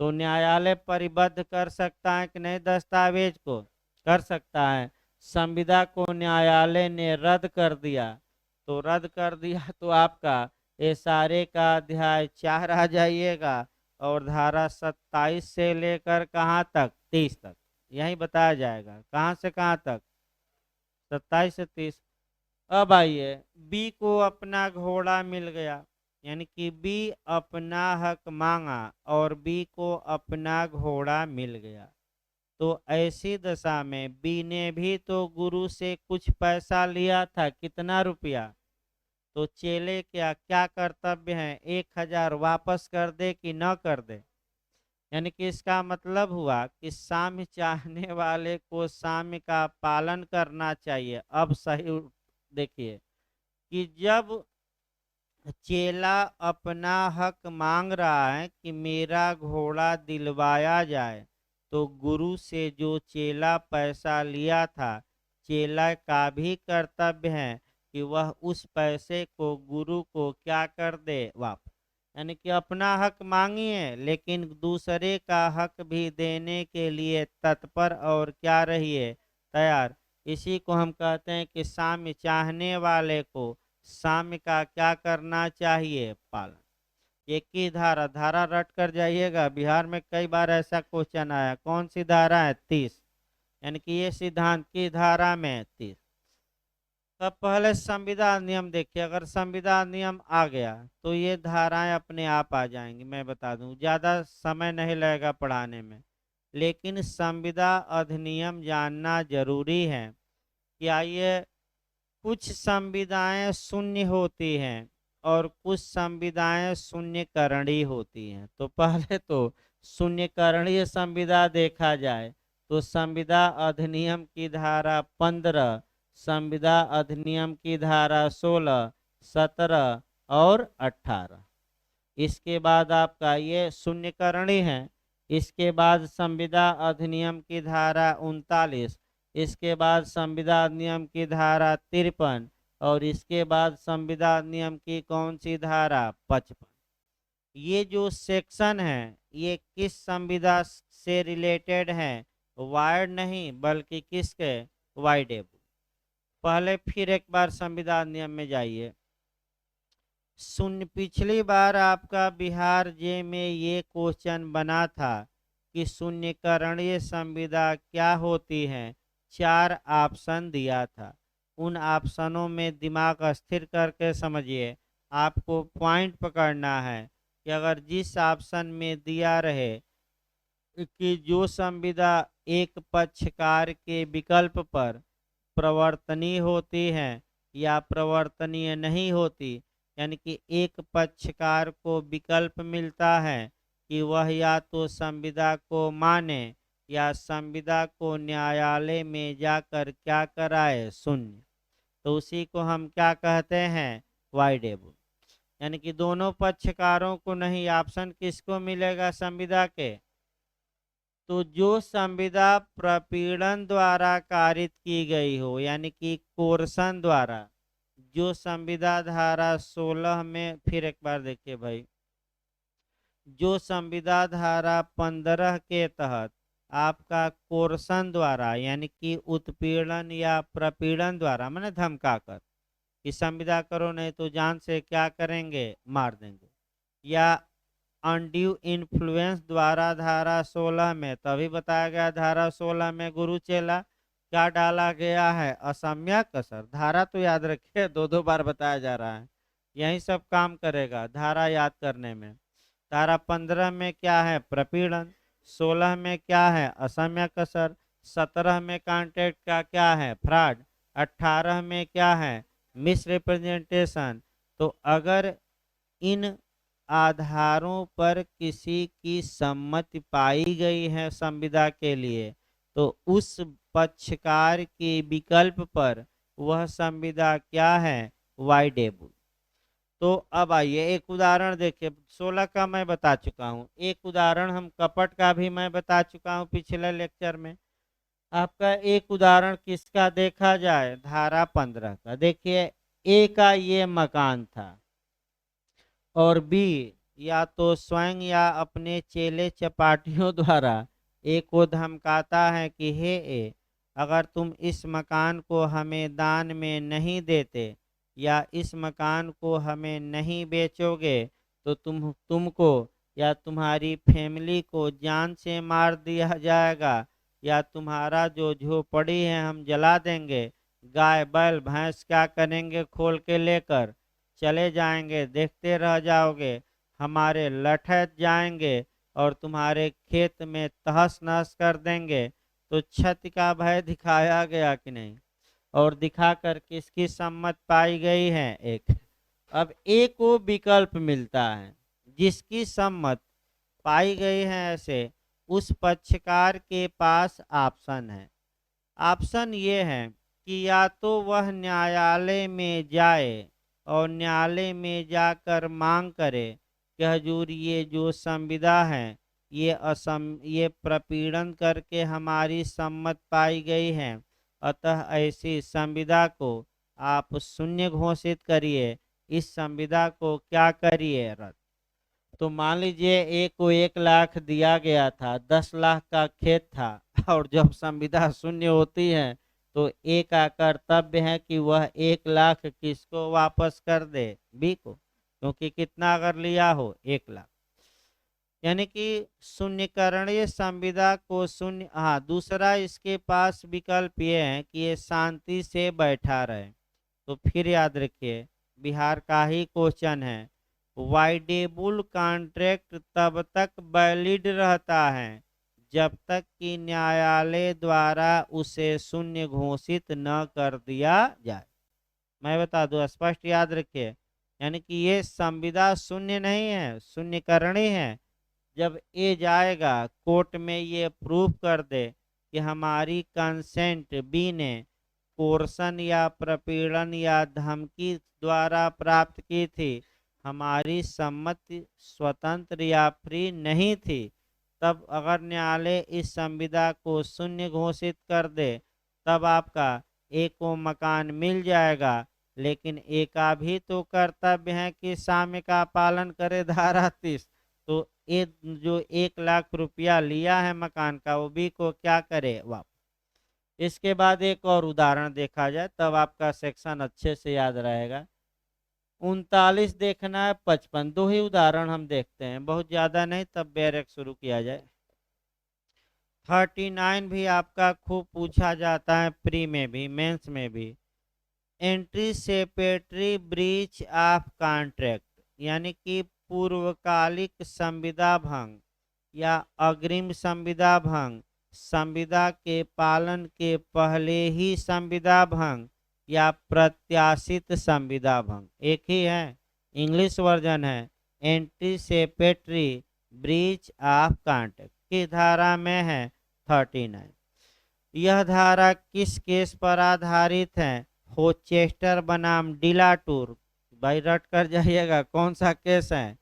तो न्यायालय परिबद्ध कर सकता है कि नहीं? दस्तावेज को कर सकता है। संविदा को न्यायालय ने रद्द कर दिया, तो रद्द कर दिया तो आपका ये सारे का अध्याय 4 आ जाइएगा, और धारा 27 से लेकर कहाँ तक? 30 तक यही बताया जाएगा। कहाँ से कहाँ तक? 27 से 30। अब आइए, बी को अपना घोड़ा मिल गया, यानी कि बी अपना हक मांगा और बी को अपना घोड़ा मिल गया। तो ऐसी दशा में बी ने भी तो गुरु से कुछ पैसा लिया था, कितना रुपया? तो चेले क्या क्या कर्तव्य है? 1000 वापस कर दे कि न कर दे? यानी कि इसका मतलब हुआ कि साम्य चाहने वाले को साम्य का पालन करना चाहिए। अब सही देखिए कि जब चेला अपना हक मांग रहा है कि मेरा घोड़ा दिलवाया जाए, तो गुरु से जो चेला पैसा लिया था, चेला का भी कर्तव्य है कि वह उस पैसे को गुरु को क्या कर दे, वापस। यानी कि अपना हक मांगिए, लेकिन दूसरे का हक भी देने के लिए तत्पर और क्या रहिए, तैयार। इसी को हम कहते हैं कि साम्य चाहने वाले को साम्य का क्या करना चाहिए, पालन। एक ही धारा, धारा रट कर जाइएगा, बिहार में कई बार ऐसा क्वेश्चन आया। कौन सी धारा है? 30। यानी कि ये सिद्धांत की धारा में 30। तब पहले संविदा नियम देखिए, अगर संविदा नियम आ गया तो ये धाराएं अपने आप आ जाएंगी। मैं बता दूं, ज्यादा समय नहीं लगेगा पढ़ाने में, लेकिन संविदा अधिनियम जानना जरूरी है। कि आइए, कुछ संविदाएं शून्य होती हैं और कुछ संविदाएं शून्यकरणीय होती हैं। तो पहले तो शून्यकरणीय संविदा देखा जाए तो संविदा अधिनियम की धारा 15, संविदा अधिनियम की धारा 16, 17 और 18। इसके बाद आपका ये शून्यकरणीय है। इसके बाद संविदा अधिनियम की धारा 39, इसके बाद संविदा अधिनियम की धारा 53 और इसके बाद संविदा अधिनियम की कौन सी धारा? 55। ये जो सेक्शन है ये किस संविदा से रिलेटेड है? वायर्ड नहीं, बल्कि किसके? वाइडेबल। पहले फिर एक बार संविदा अधिनियम में जाइए। शून्य, पिछली बार आपका बिहार जे में ये क्वेश्चन बना था कि शून्यकरणीय संविदा क्या होती है। 4 ऑप्शन दिया था। उन ऑप्शनों में दिमाग स्थिर करके समझिए। आपको पॉइंट पकड़ना है कि अगर जिस ऑप्शन में दिया रहे कि जो संविदा एक पक्षकार के विकल्प पर प्रवर्तनीय होती है या प्रवर्तनीय नहीं होती, यानी कि एक पक्षकार को विकल्प मिलता है कि वह या तो संविदा को माने या संविदा को न्यायालय में जाकर क्या कराए, शून्य। तो उसी को हम क्या कहते हैं? वाइडेबल। यानी कि दोनों पक्षकारों को नहीं, ऑप्शन किसको मिलेगा संविदा के? तो जो संविदा प्रपीड़न द्वारा कारित की गई हो, यानी कि कोर्सन द्वारा, जो संविदा धारा 16 में, फिर एक बार देखिए भाई, जो संविदा धारा 15 के तहत आपका कोर्सन द्वारा, यानी कि उत्पीड़न या प्रपीड़न द्वारा, मैंने धमका कर कि संविदा करो नहीं तो जान से क्या करेंगे, मार देंगे, या अनड्यू इन्फ्लुएंस द्वारा धारा 16 में, तभी बताया गया धारा 16 में गुरु चेला क्या डाला गया है, असम्यक असर। धारा तो याद रखिए, दो दो बार बताया जा रहा है, यही सब काम करेगा धारा याद करने में। धारा 15 में क्या है? प्रपीड़न। 16 में क्या है? असम्यक असर। 17 में कॉन्ट्रैक्ट का क्या है? फ्रॉड। 18 में क्या है? मिसरिप्रेजेंटेशन। तो अगर इन आधारों पर किसी की सम्मति पाई गई है संविदा के लिए, तो उस पक्षकार के विकल्प पर वह संविदा क्या है? वाइडेबल। तो अब आइए एक उदाहरण देखिए। 16 का मैं बता चुका हूँ, एक उदाहरण हम कपट का भी मैं बता चुका हूँ पिछले लेक्चर में। आपका एक उदाहरण किसका देखा जाए? धारा 15 का। देखिए, ए का ये मकान था और बी या तो स्वयं या अपने चेले चपाटियों द्वारा ए को धमकाता है कि हे ए, अगर तुम इस मकान को हमें दान में नहीं देते या इस मकान को हमें नहीं बेचोगे तो तुमको या तुम्हारी फैमिली को जान से मार दिया जाएगा, या तुम्हारा जो झोपड़ी है हम जला देंगे, गाय बैल भैंस क्या करेंगे, खोल के लेकर चले जाएंगे, देखते रह जाओगे, हमारे लठैत जाएंगे और तुम्हारे खेत में तहस नहस कर देंगे। तो क्षति का भय दिखाया गया कि नहीं? और दिखाकर किसकी सम्मत पाई गई है? एक। अब ए को विकल्प मिलता है, जिसकी सम्मत पाई गई है ऐसे उस पक्षकार के पास ऑप्शन है। ऑप्शन ये है कि या तो वह न्यायालय में जाए और न्यायालय में जाकर मांग करे कि हजूर ये जो संविदा है ये प्रपीड़न करके हमारी सम्मत पाई गई है, अतः ऐसी संविदा को आप शून्य घोषित करिए, इस संविदा को क्या करिए रद्द। तो मान लीजिए एक को 1 लाख दिया गया था, 10 लाख का खेत था, और जब संविदा शून्य होती है तो ए का कर्तव्य है कि वह 1 लाख किसको वापस कर दे, बी को, क्योंकि कितना अगर लिया हो 1 लाख। यानी कि शून्यकरणीय संविदा को शून्य। हाँ, दूसरा इसके पास विकल्प ये है कि ये शांति से बैठा रहे। तो फिर याद रखिए, बिहार का ही क्वेश्चन है, वाइडेबल कॉन्ट्रैक्ट तब तक वैलिड रहता है जब तक कि न्यायालय द्वारा उसे शून्य घोषित न कर दिया जाए। मैं बता दूं, स्पष्ट याद रखिए, यानी कि ये संविदा शून्य नहीं है, शून्यकरणी है। जब ए जाएगा कोर्ट में ये प्रूफ कर दे कि हमारी कंसेंट बी ने कोर्सन या प्रपीड़न या धमकी द्वारा प्राप्त की थी, हमारी सम्मति स्वतंत्र या फ्री नहीं थी, तब अगर न्यायालय इस संविदा को शून्य घोषित कर दे तब आपका ए को मकान मिल जाएगा। लेकिन ए का भी तो कर्तव्य है कि साम्य का पालन करे, धारा 30। तो ये जो 1 लाख रुपया लिया है मकान का, वो बी को क्या करे, वापस। इसके बाद एक और उदाहरण देखा जाए, तब आपका सेक्शन अच्छे से याद रहेगा। 39 देखना है, 55, दो ही उदाहरण हम देखते हैं, बहुत ज्यादा नहीं, तब बैरक शुरू किया जाए। 39 भी आपका खूब पूछा जाता है, प्री में भी मेंस में भी। एंटीसिपेटरी ब्रीच ऑफ कॉन्ट्रैक्ट, यानी कि पूर्वकालिक संविदा भंग या अग्रिम संविदा भंग, संविदा के पालन के पहले ही संविदा भंग या प्रत्याशित संविदा भंग, एक ही है, इंग्लिश वर्जन है एंटीसिपेटरी ब्रीच ऑफ कॉन्ट्रैक्ट की धारा में है 39। यह धारा किस केस पर आधारित है, होचेस्टर बनाम डिलाटूर। भाई रट कर जाइएगा, कौन सा केस है,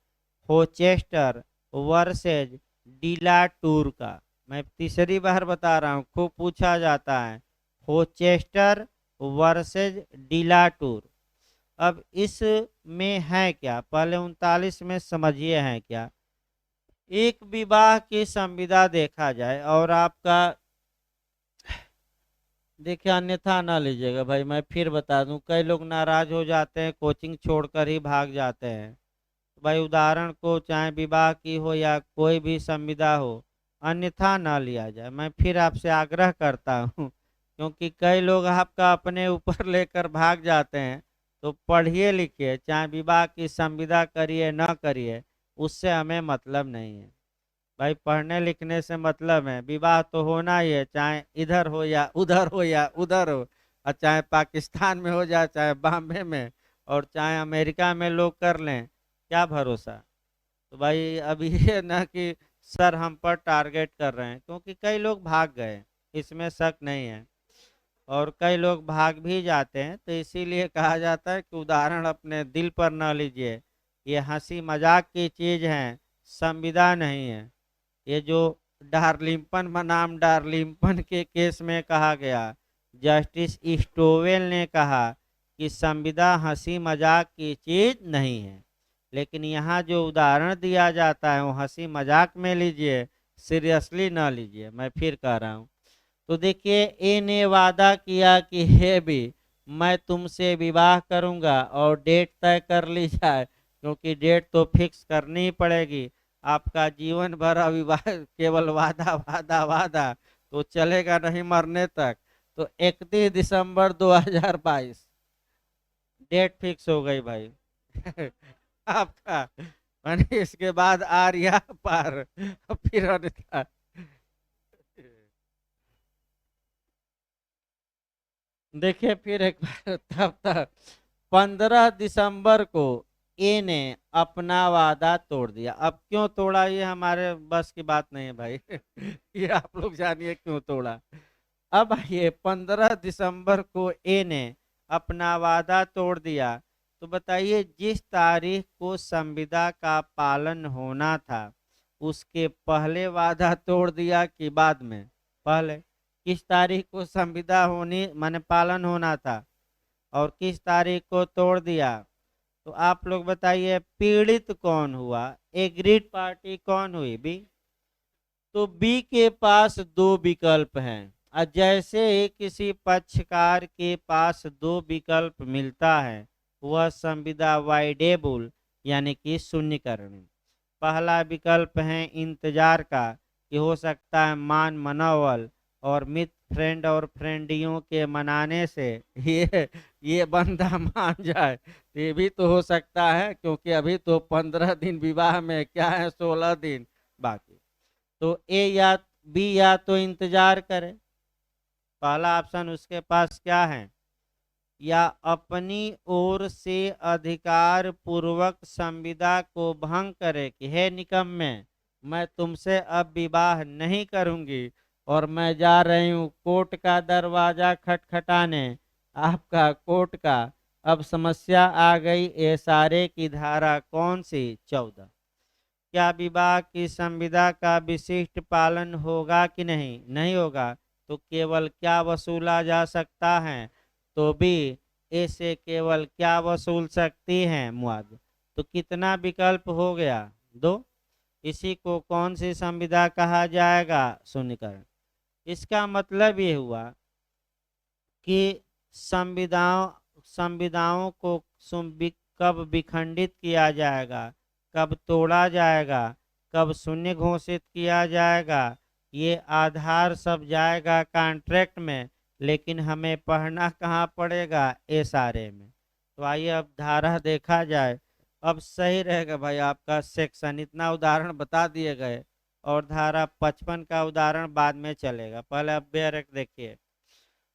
होचेस्टर वर्सेज डिलाटूर का। मैं तीसरी बार बता रहा हूँ, खूब पूछा जाता है, होचेस्टर वर्सेज डिलाटूर। अब इसमें है क्या, पहले 39 में समझिए है क्या। एक विवाह की संविदा देखा जाए और आपका, देखिए अन्यथा ना लीजिएगा भाई, मैं फिर बता दूं, कई लोग नाराज हो जाते हैं, कोचिंग छोड़कर ही भाग जाते हैं। भाई उदाहरण को चाहे विवाह की हो या कोई भी संविदा हो, अन्यथा ना लिया जाए, मैं फिर आपसे आग्रह करता हूँ, क्योंकि कई लोग आपका अपने ऊपर लेकर भाग जाते हैं। तो पढ़िए लिखिए, चाहे विवाह की संविदा करिए न करिए, उससे हमें मतलब नहीं है। भाई पढ़ने लिखने से मतलब है, विवाह तो होना ही है, चाहे इधर हो या उधर हो या उधर हो, और चाहे पाकिस्तान में हो जाए, चाहे बॉम्बे में, और चाहे अमेरिका में लोग कर लें, क्या भरोसा। तो भाई अभी ये ना कि सर हम पर टारगेट कर रहे हैं, क्योंकि कई लोग भाग गए, इसमें शक नहीं है, और कई लोग भाग भी जाते हैं। तो इसीलिए कहा जाता है कि उदाहरण अपने दिल पर न लीजिए, ये हंसी मजाक की चीज़ है, संविदा नहीं है। ये जो डार्लिंगटन बनाम डार्लिंगटन के केस में कहा गया, जस्टिस स्टोवेल ने कहा कि संविदा हंसी मजाक की चीज नहीं है। लेकिन यहाँ जो उदाहरण दिया जाता है वो हंसी मजाक में लीजिए, सीरियसली ना लीजिए, मैं फिर कह रहा हूँ। तो देखिए, ए ने वादा किया कि हे भी मैं तुमसे विवाह करूंगा, और डेट तय कर ली जाए, क्योंकि डेट तो फिक्स करनी ही पड़ेगी। आपका जीवन भर अविवाह केवल वादा वादा वादा तो चलेगा नहीं मरने तक। तो 31 दिसंबर 2022 डेट फिक्स हो गई भाई आपका। मैंने इसके बाद आर्या पार, फिर अन्यथा। देखिए फिर एक बार, तब तक 15 दिसंबर को ए ने अपना वादा तोड़ दिया। अब क्यों तोड़ा ये हमारे बस की बात नहीं है भाई ये आप लोग जानिए क्यों तोड़ा। अब ये 15 दिसंबर को ए ने अपना वादा तोड़ दिया, तो बताइए जिस तारीख को संविदा का पालन होना था उसके पहले वादा तोड़ दिया कि बाद में? पहले किस तारीख को संविदा होनी माने पालन होना था और किस तारीख को तोड़ दिया? तो आप लोग बताइए पीड़ित कौन हुआ, एग्रीड पार्टी कौन हुई? बी। तो बी के पास दो विकल्प हैं और जैसे ही किसी पक्षकार के पास दो विकल्प मिलता है वह संविदा वाइडेबल यानी कि शून्यकरण। पहला विकल्प है इंतजार का कि हो सकता है मान मनोवल और मित्र फ्रेंड और फ्रेंडियों के मनाने से ये बंदा मान जाए, तो ये भी तो हो सकता है क्योंकि अभी तो 15 दिन विवाह में क्या है 16 दिन बाकी। तो ए या बी या तो इंतजार करे, पहला ऑप्शन उसके पास क्या है, या अपनी ओर से अधिकार पूर्वक संविदा को भंग करे कि हे निकम्मे मैं तुमसे अब विवाह नहीं करूंगी और मैं जा रही हूँ कोर्ट का दरवाजा खटखटाने, आपका कोर्ट का। अब समस्या आ गई एसारे की धारा कौन सी? 14। क्या विवाह की संविदा का विशिष्ट पालन होगा कि नहीं? नहीं होगा तो केवल क्या वसूला जा सकता है? तो भी ए से केवल क्या वसूल सकती हैं? मुआवजा। तो कितना विकल्प हो गया? 2। इसी को कौन सी संविदा कहा जाएगा? शून्यकरण। इसका मतलब ये हुआ कि संविदाओं को कब विखंडित किया जाएगा, कब तोड़ा जाएगा, कब शून्य घोषित किया जाएगा, ये आधार सब जाएगा कॉन्ट्रैक्ट में, लेकिन हमें पढ़ना कहाँ पड़ेगा? एसआरए में। तो आइए अब धारा देखा जाए। अब सही रहेगा भाई आपका सेक्शन, इतना उदाहरण बता दिए गए और धारा 55 का उदाहरण बाद में चलेगा, पहले अब बेरक देखिए।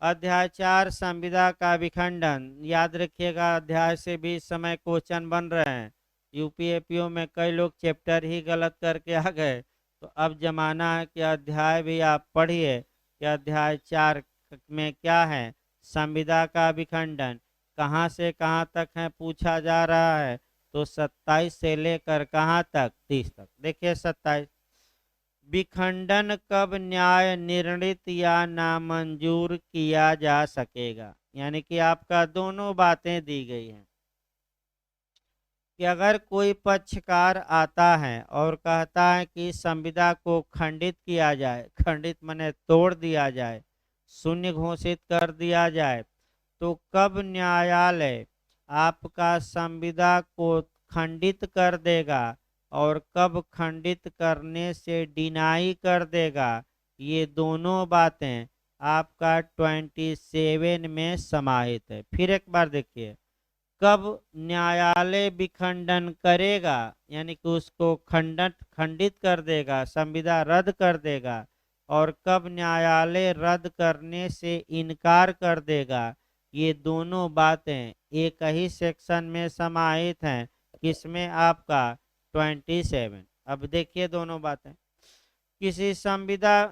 अध्याय 4 संविदा का विखंडन। याद रखिएगा अध्याय से भी इस समय क्वेश्चन बन रहे हैं, यूपीएपीओ में कई लोग चैप्टर ही गलत करके आ गए, तो अब जमाना है कि अध्याय भी आप पढ़िए कि अध्याय 4 में क्या है। संविदा का विखंडन कहाँ से कहाँ तक है पूछा जा रहा है, तो 27 से लेकर कहाँ तक? 30 तक। देखिए 27, विखंडन कब न्याय निर्णित या नामंजूर किया जा सकेगा, यानी कि आपका दोनों बातें दी गई हैं कि अगर कोई पक्षकार आता है और कहता है कि संविदा को खंडित किया जाए, खंडित माने तोड़ दिया जाए, शून्य घोषित कर दिया जाए, तो कब न्यायालय आपका संविदा को खंडित कर देगा और कब खंडित करने से डिनाई कर देगा, ये दोनों बातें आपका 27 में समाहित है। फिर एक बार देखिए, कब न्यायालय विखंडन करेगा यानी कि उसको खंडित कर देगा, संविदा रद्द कर देगा, और कब न्यायालय रद्द करने से इनकार कर देगा, ये दोनों बातें एक ही सेक्शन में समाहित हैं। किसमें? आपका 27। अब देखिए दोनों बातें, किसी संविदा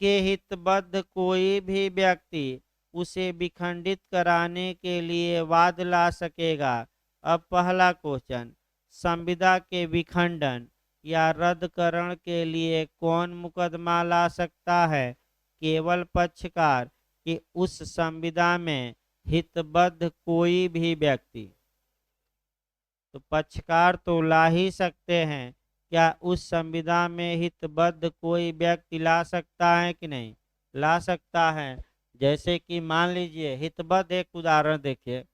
के हितबद्ध कोई भी व्यक्ति उसे विखंडित कराने के लिए वाद ला सकेगा। अब पहला क्वेश्चन, संविदा के विखंडन या रद्दकरण के लिए कौन मुकदमा ला सकता है? केवल पक्षकार कि उस संविदा में हितबद्ध कोई भी व्यक्ति? तो पक्षकार तो ला ही सकते हैं, क्या उस संविदा में हितबद्ध कोई व्यक्ति ला सकता है कि नहीं? ला सकता है। जैसे कि मान लीजिए हितबद्ध, एक उदाहरण देखिए,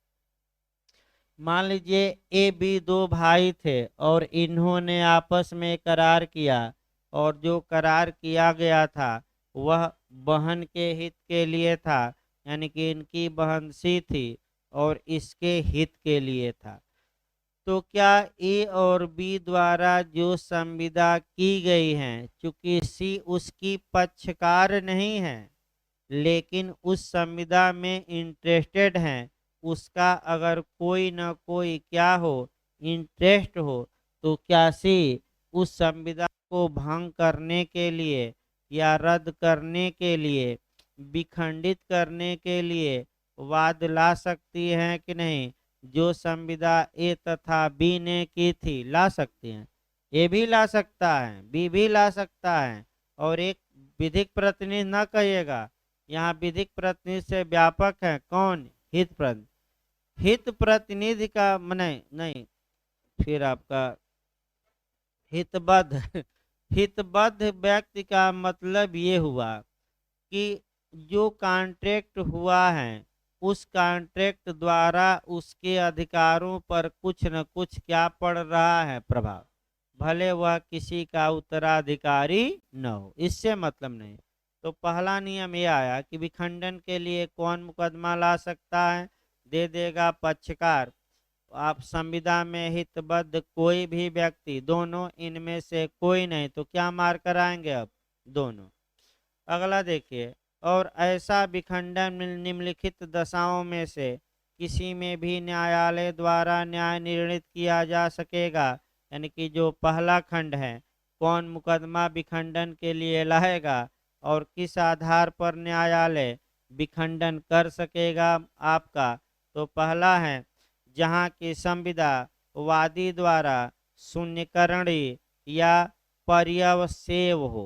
मान लीजिए ए बी दो भाई थे और इन्होंने आपस में करार किया, और जो करार किया गया था वह बहन के हित के लिए था, यानी कि इनकी बहन सी थी और इसके हित के लिए था। तो क्या ए और बी द्वारा जो संविदा की गई है, चूंकि सी उसकी पक्षकार नहीं है लेकिन उस संविदा में इंटरेस्टेड हैं, उसका अगर कोई न कोई क्या हो, इंटरेस्ट हो, तो क्या सी उस संविदा को भंग करने के लिए या रद्द करने के लिए, विखंडित करने के लिए वाद ला सकती हैं कि नहीं? जो संविदा ए तथा बी ने की थी ला सकती हैं। ए भी ला सकता है, बी भी ला सकता है, और एक विधिक प्रतिनिधि न कहिएगा, यहाँ विधिक प्रतिनिधि से व्यापक है कौन? हित प्रतिनिधि। हित प्रतिनिधि का नहीं नहीं, फिर आपका हितबद्ध हितबद्ध व्यक्ति का मतलब ये हुआ कि जो कॉन्ट्रैक्ट हुआ है उस कॉन्ट्रैक्ट द्वारा उसके अधिकारों पर कुछ न कुछ क्या पड़ रहा है? प्रभाव, भले वह किसी का उत्तराधिकारी न हो, इससे मतलब नहीं। तो पहला नियम ये आया कि विखंडन के लिए कौन मुकदमा ला सकता है? दे देगा पक्षकार। आप संविदा में हितबद्ध कोई भी व्यक्ति, दोनों इनमें से कोई नहीं, तो क्या मार कराएंगे? अब दोनों। अगला देखिए, और ऐसा विखंडन निम्नलिखित दशाओं में से किसी में भी न्यायालय द्वारा न्याय निर्णीत किया जा सकेगा। यानी कि जो पहला खंड है, कौन मुकदमा विखंडन के लिए लाएगा और किस आधार पर न्यायालय विखंडन कर सकेगा आपका? तो पहला है जहाँ की संविदा वादी द्वारा शून्यकरणी या पर्यवसेव हो।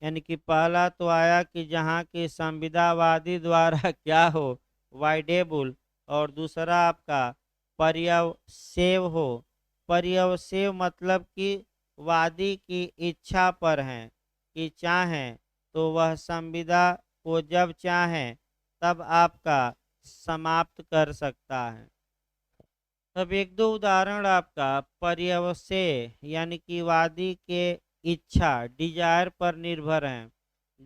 यानी कि पहला तो आया कि जहाँ की संविदावादी द्वारा क्या हो? वाइडेबल। और दूसरा आपका पर्यवसेव हो। पर्यवसेव मतलब कि वादी की इच्छा पर है कि चाहें तो वह संविदा को जब चाहें तब आपका समाप्त कर सकता है। अब एक दो उदाहरण आपका पर्यवसेय यानी कि वादी के इच्छा डिजायर पर निर्भर हैं,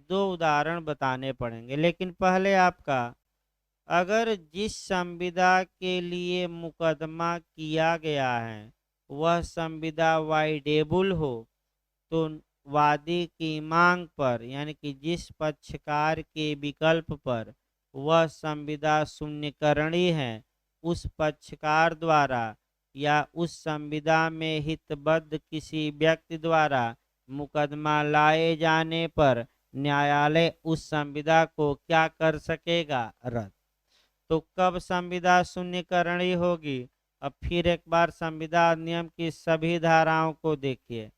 दो उदाहरण बताने पड़ेंगे। लेकिन पहले आपका, अगर जिस संविदा के लिए मुकदमा किया गया है वह संविदा वाइडेबल हो, तो वादी की मांग पर यानी कि जिस पक्षकार के विकल्प पर वह संविदा शून्यकरणी है उस पक्षकार द्वारा या उस संविदा में हितबद्ध किसी व्यक्ति द्वारा मुकदमा लाए जाने पर न्यायालय उस संविदा को क्या कर सकेगा? रद्द। तो कब संविदा शून्यकरणी होगी? अब फिर एक बार संविदा अधिनियम की सभी धाराओं को देखिए।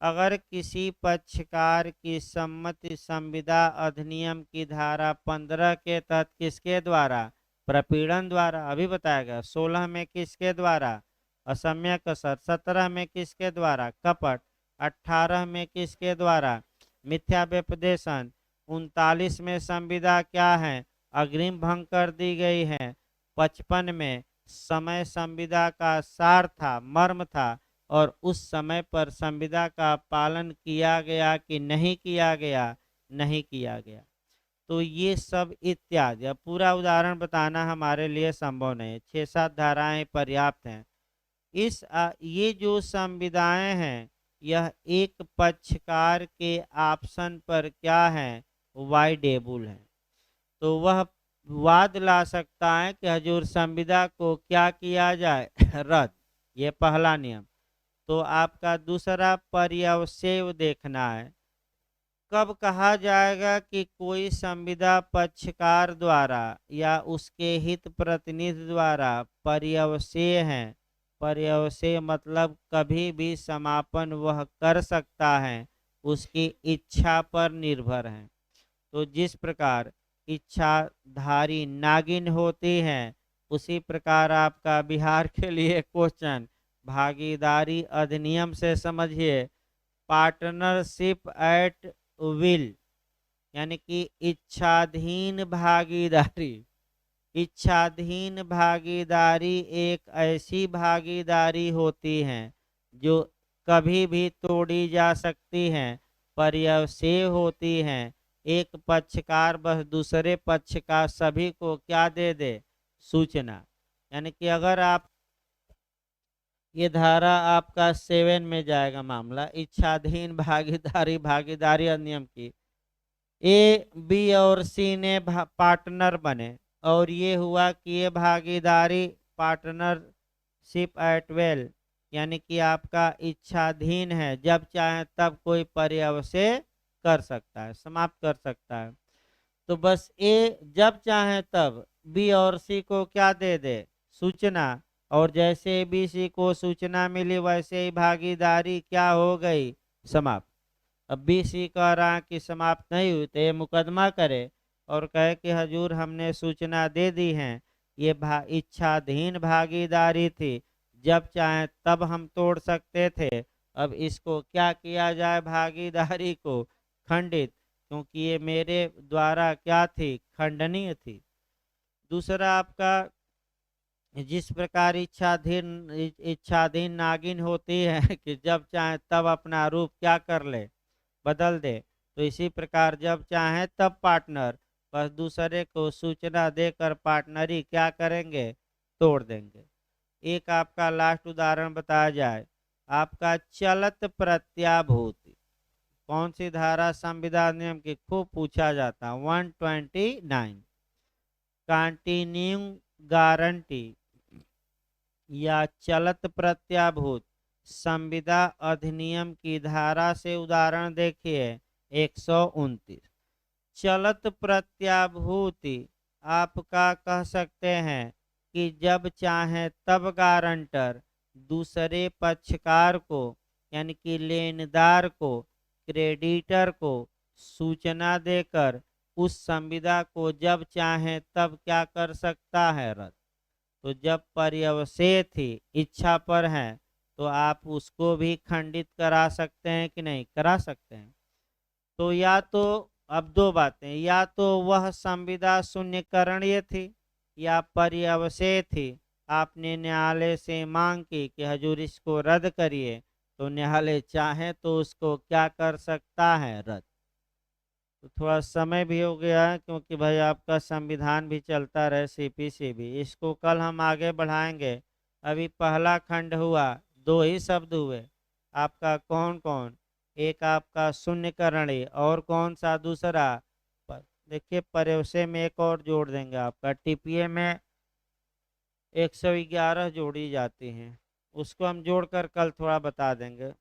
अगर किसी पक्षकार की सम्मति संविदा अधिनियम की धारा 15 के तहत किसके द्वारा? प्रपीड़न द्वारा। अभी बताया गया। 16 में किसके द्वारा? असम्य कसर। 17 में किसके द्वारा? कपट। 18 में किसके द्वारा? मिथ्या व्यपदेशन। 39 में संविदा क्या है? अग्रिम भंग कर दी गई है। 55 में समय संविदा का सार था, मर्म था, और उस समय पर संविदा का पालन किया गया कि नहीं किया गया? नहीं किया गया। तो ये सब इत्यादि, अब पूरा उदाहरण बताना हमारे लिए संभव नहीं है, 6-7 धाराएं पर्याप्त हैं। ये जो संविदाएं हैं यह एक पक्षकार के ऑप्शन पर क्या है? वाइडेबल है। तो वह वाद ला सकता है कि हजूर संविदा को क्या किया जाए? रद्द। ये पहला नियम। तो आपका दूसरा पर्यवसेव देखना है। कब कहा जाएगा कि कोई संविदा पक्षकार द्वारा या उसके हित प्रतिनिधि द्वारा पर्यवसेय है? पर्यवसेय मतलब कभी भी समापन वह कर सकता है, उसकी इच्छा पर निर्भर है। तो जिस प्रकार इच्छाधारी नागिन होती हैं उसी प्रकार आपका बिहार के लिए क्वेश्चन भागीदारी अधिनियम से समझिए, पार्टनरशिप एट विल यानी कि इच्छाधीन भागीदारी। इच्छाधीन भागीदारी एक ऐसी भागीदारी होती है जो कभी भी तोड़ी जा सकती है, पर्यवसेय होती है। एक पक्षकार बस दूसरे पक्ष का सभी को क्या दे दे? सूचना। यानी कि अगर आप, ये धारा आपका 7 में जाएगा मामला, इच्छाधीन भागीदारी भागीदारी अधिनियम की। ए बी और सी ने पार्टनर बने और ये हुआ कि ये भागीदारी पार्टनरशिप एट वेल यानी कि आपका इच्छाधीन है, जब चाहे तब कोई पर्यवसेय कर सकता है, समाप्त कर सकता है। तो बस ए जब चाहे तब बी और सी को क्या दे दे, सूचना। और जैसे बी सी को सूचना मिली वैसे ही भागीदारी क्या हो गई, समाप्त। अब बी सी कह रहा है कि समाप्त नहीं हुई, तो ये मुकदमा करे और कहे कि हजूर हमने सूचना दे दी है, ये इच्छाधीन भागीदारी थी, जब चाहे तब हम तोड़ सकते थे। अब इसको क्या किया जाए, भागीदारी को खंडित, क्योंकि ये मेरे द्वारा क्या थी, खंडनीय थी। दूसरा आपका, जिस प्रकार इच्छाधीन नागिन होती है कि जब चाहे तब अपना रूप क्या कर ले, बदल दे, तो इसी प्रकार जब चाहे तब पार्टनर बस दूसरे को सूचना देकर पार्टनरी क्या करेंगे, तोड़ देंगे। एक आपका लास्ट उदाहरण बताया जाए, आपका चलत प्रत्याभूति। कौन सी धारा संविधान नियम की खूब पूछा जाता है, 129। कंटिन्यूइंग गारंटी या चलत प्रत्याभूत संविदा अधिनियम की धारा से उदाहरण देखिए 129। चलत प्रत्याभूति आपका कह सकते हैं कि जब चाहे तब गारंटर दूसरे पक्षकार को यानी कि लेनदार को, क्रेडिटर को सूचना देकर उस संविदा को जब चाहे तब क्या कर सकता है, रद्द। तो जब पर्यवसेय थी, इच्छा पर है, तो आप उसको भी खंडित करा सकते हैं कि नहीं, करा सकते हैं। तो या तो अब दो बातें, या तो वह संविदा शून्यकरणीय थी या पर्यवसेय थी, आपने न्यायालय से मांग की कि हजूर इसको रद्द करिए, तो न्यायालय चाहे तो उसको क्या कर सकता है, रद्द। तो थोड़ा समय भी हो गया है, क्योंकि भाई आपका संविधान भी चलता रहे, सीपीसी भी, इसको कल हम आगे बढ़ाएंगे। अभी पहला खंड हुआ, दो ही शब्द हुए आपका, कौन कौन, एक आपका शून्यकरणीय और कौन सा दूसरा, देखिए पर्यवसाय में एक और जोड़ देंगे, आपका टीपीए में 111 जोड़ी जाती हैं, उसको हम जोड़कर कल थोड़ा बता देंगे।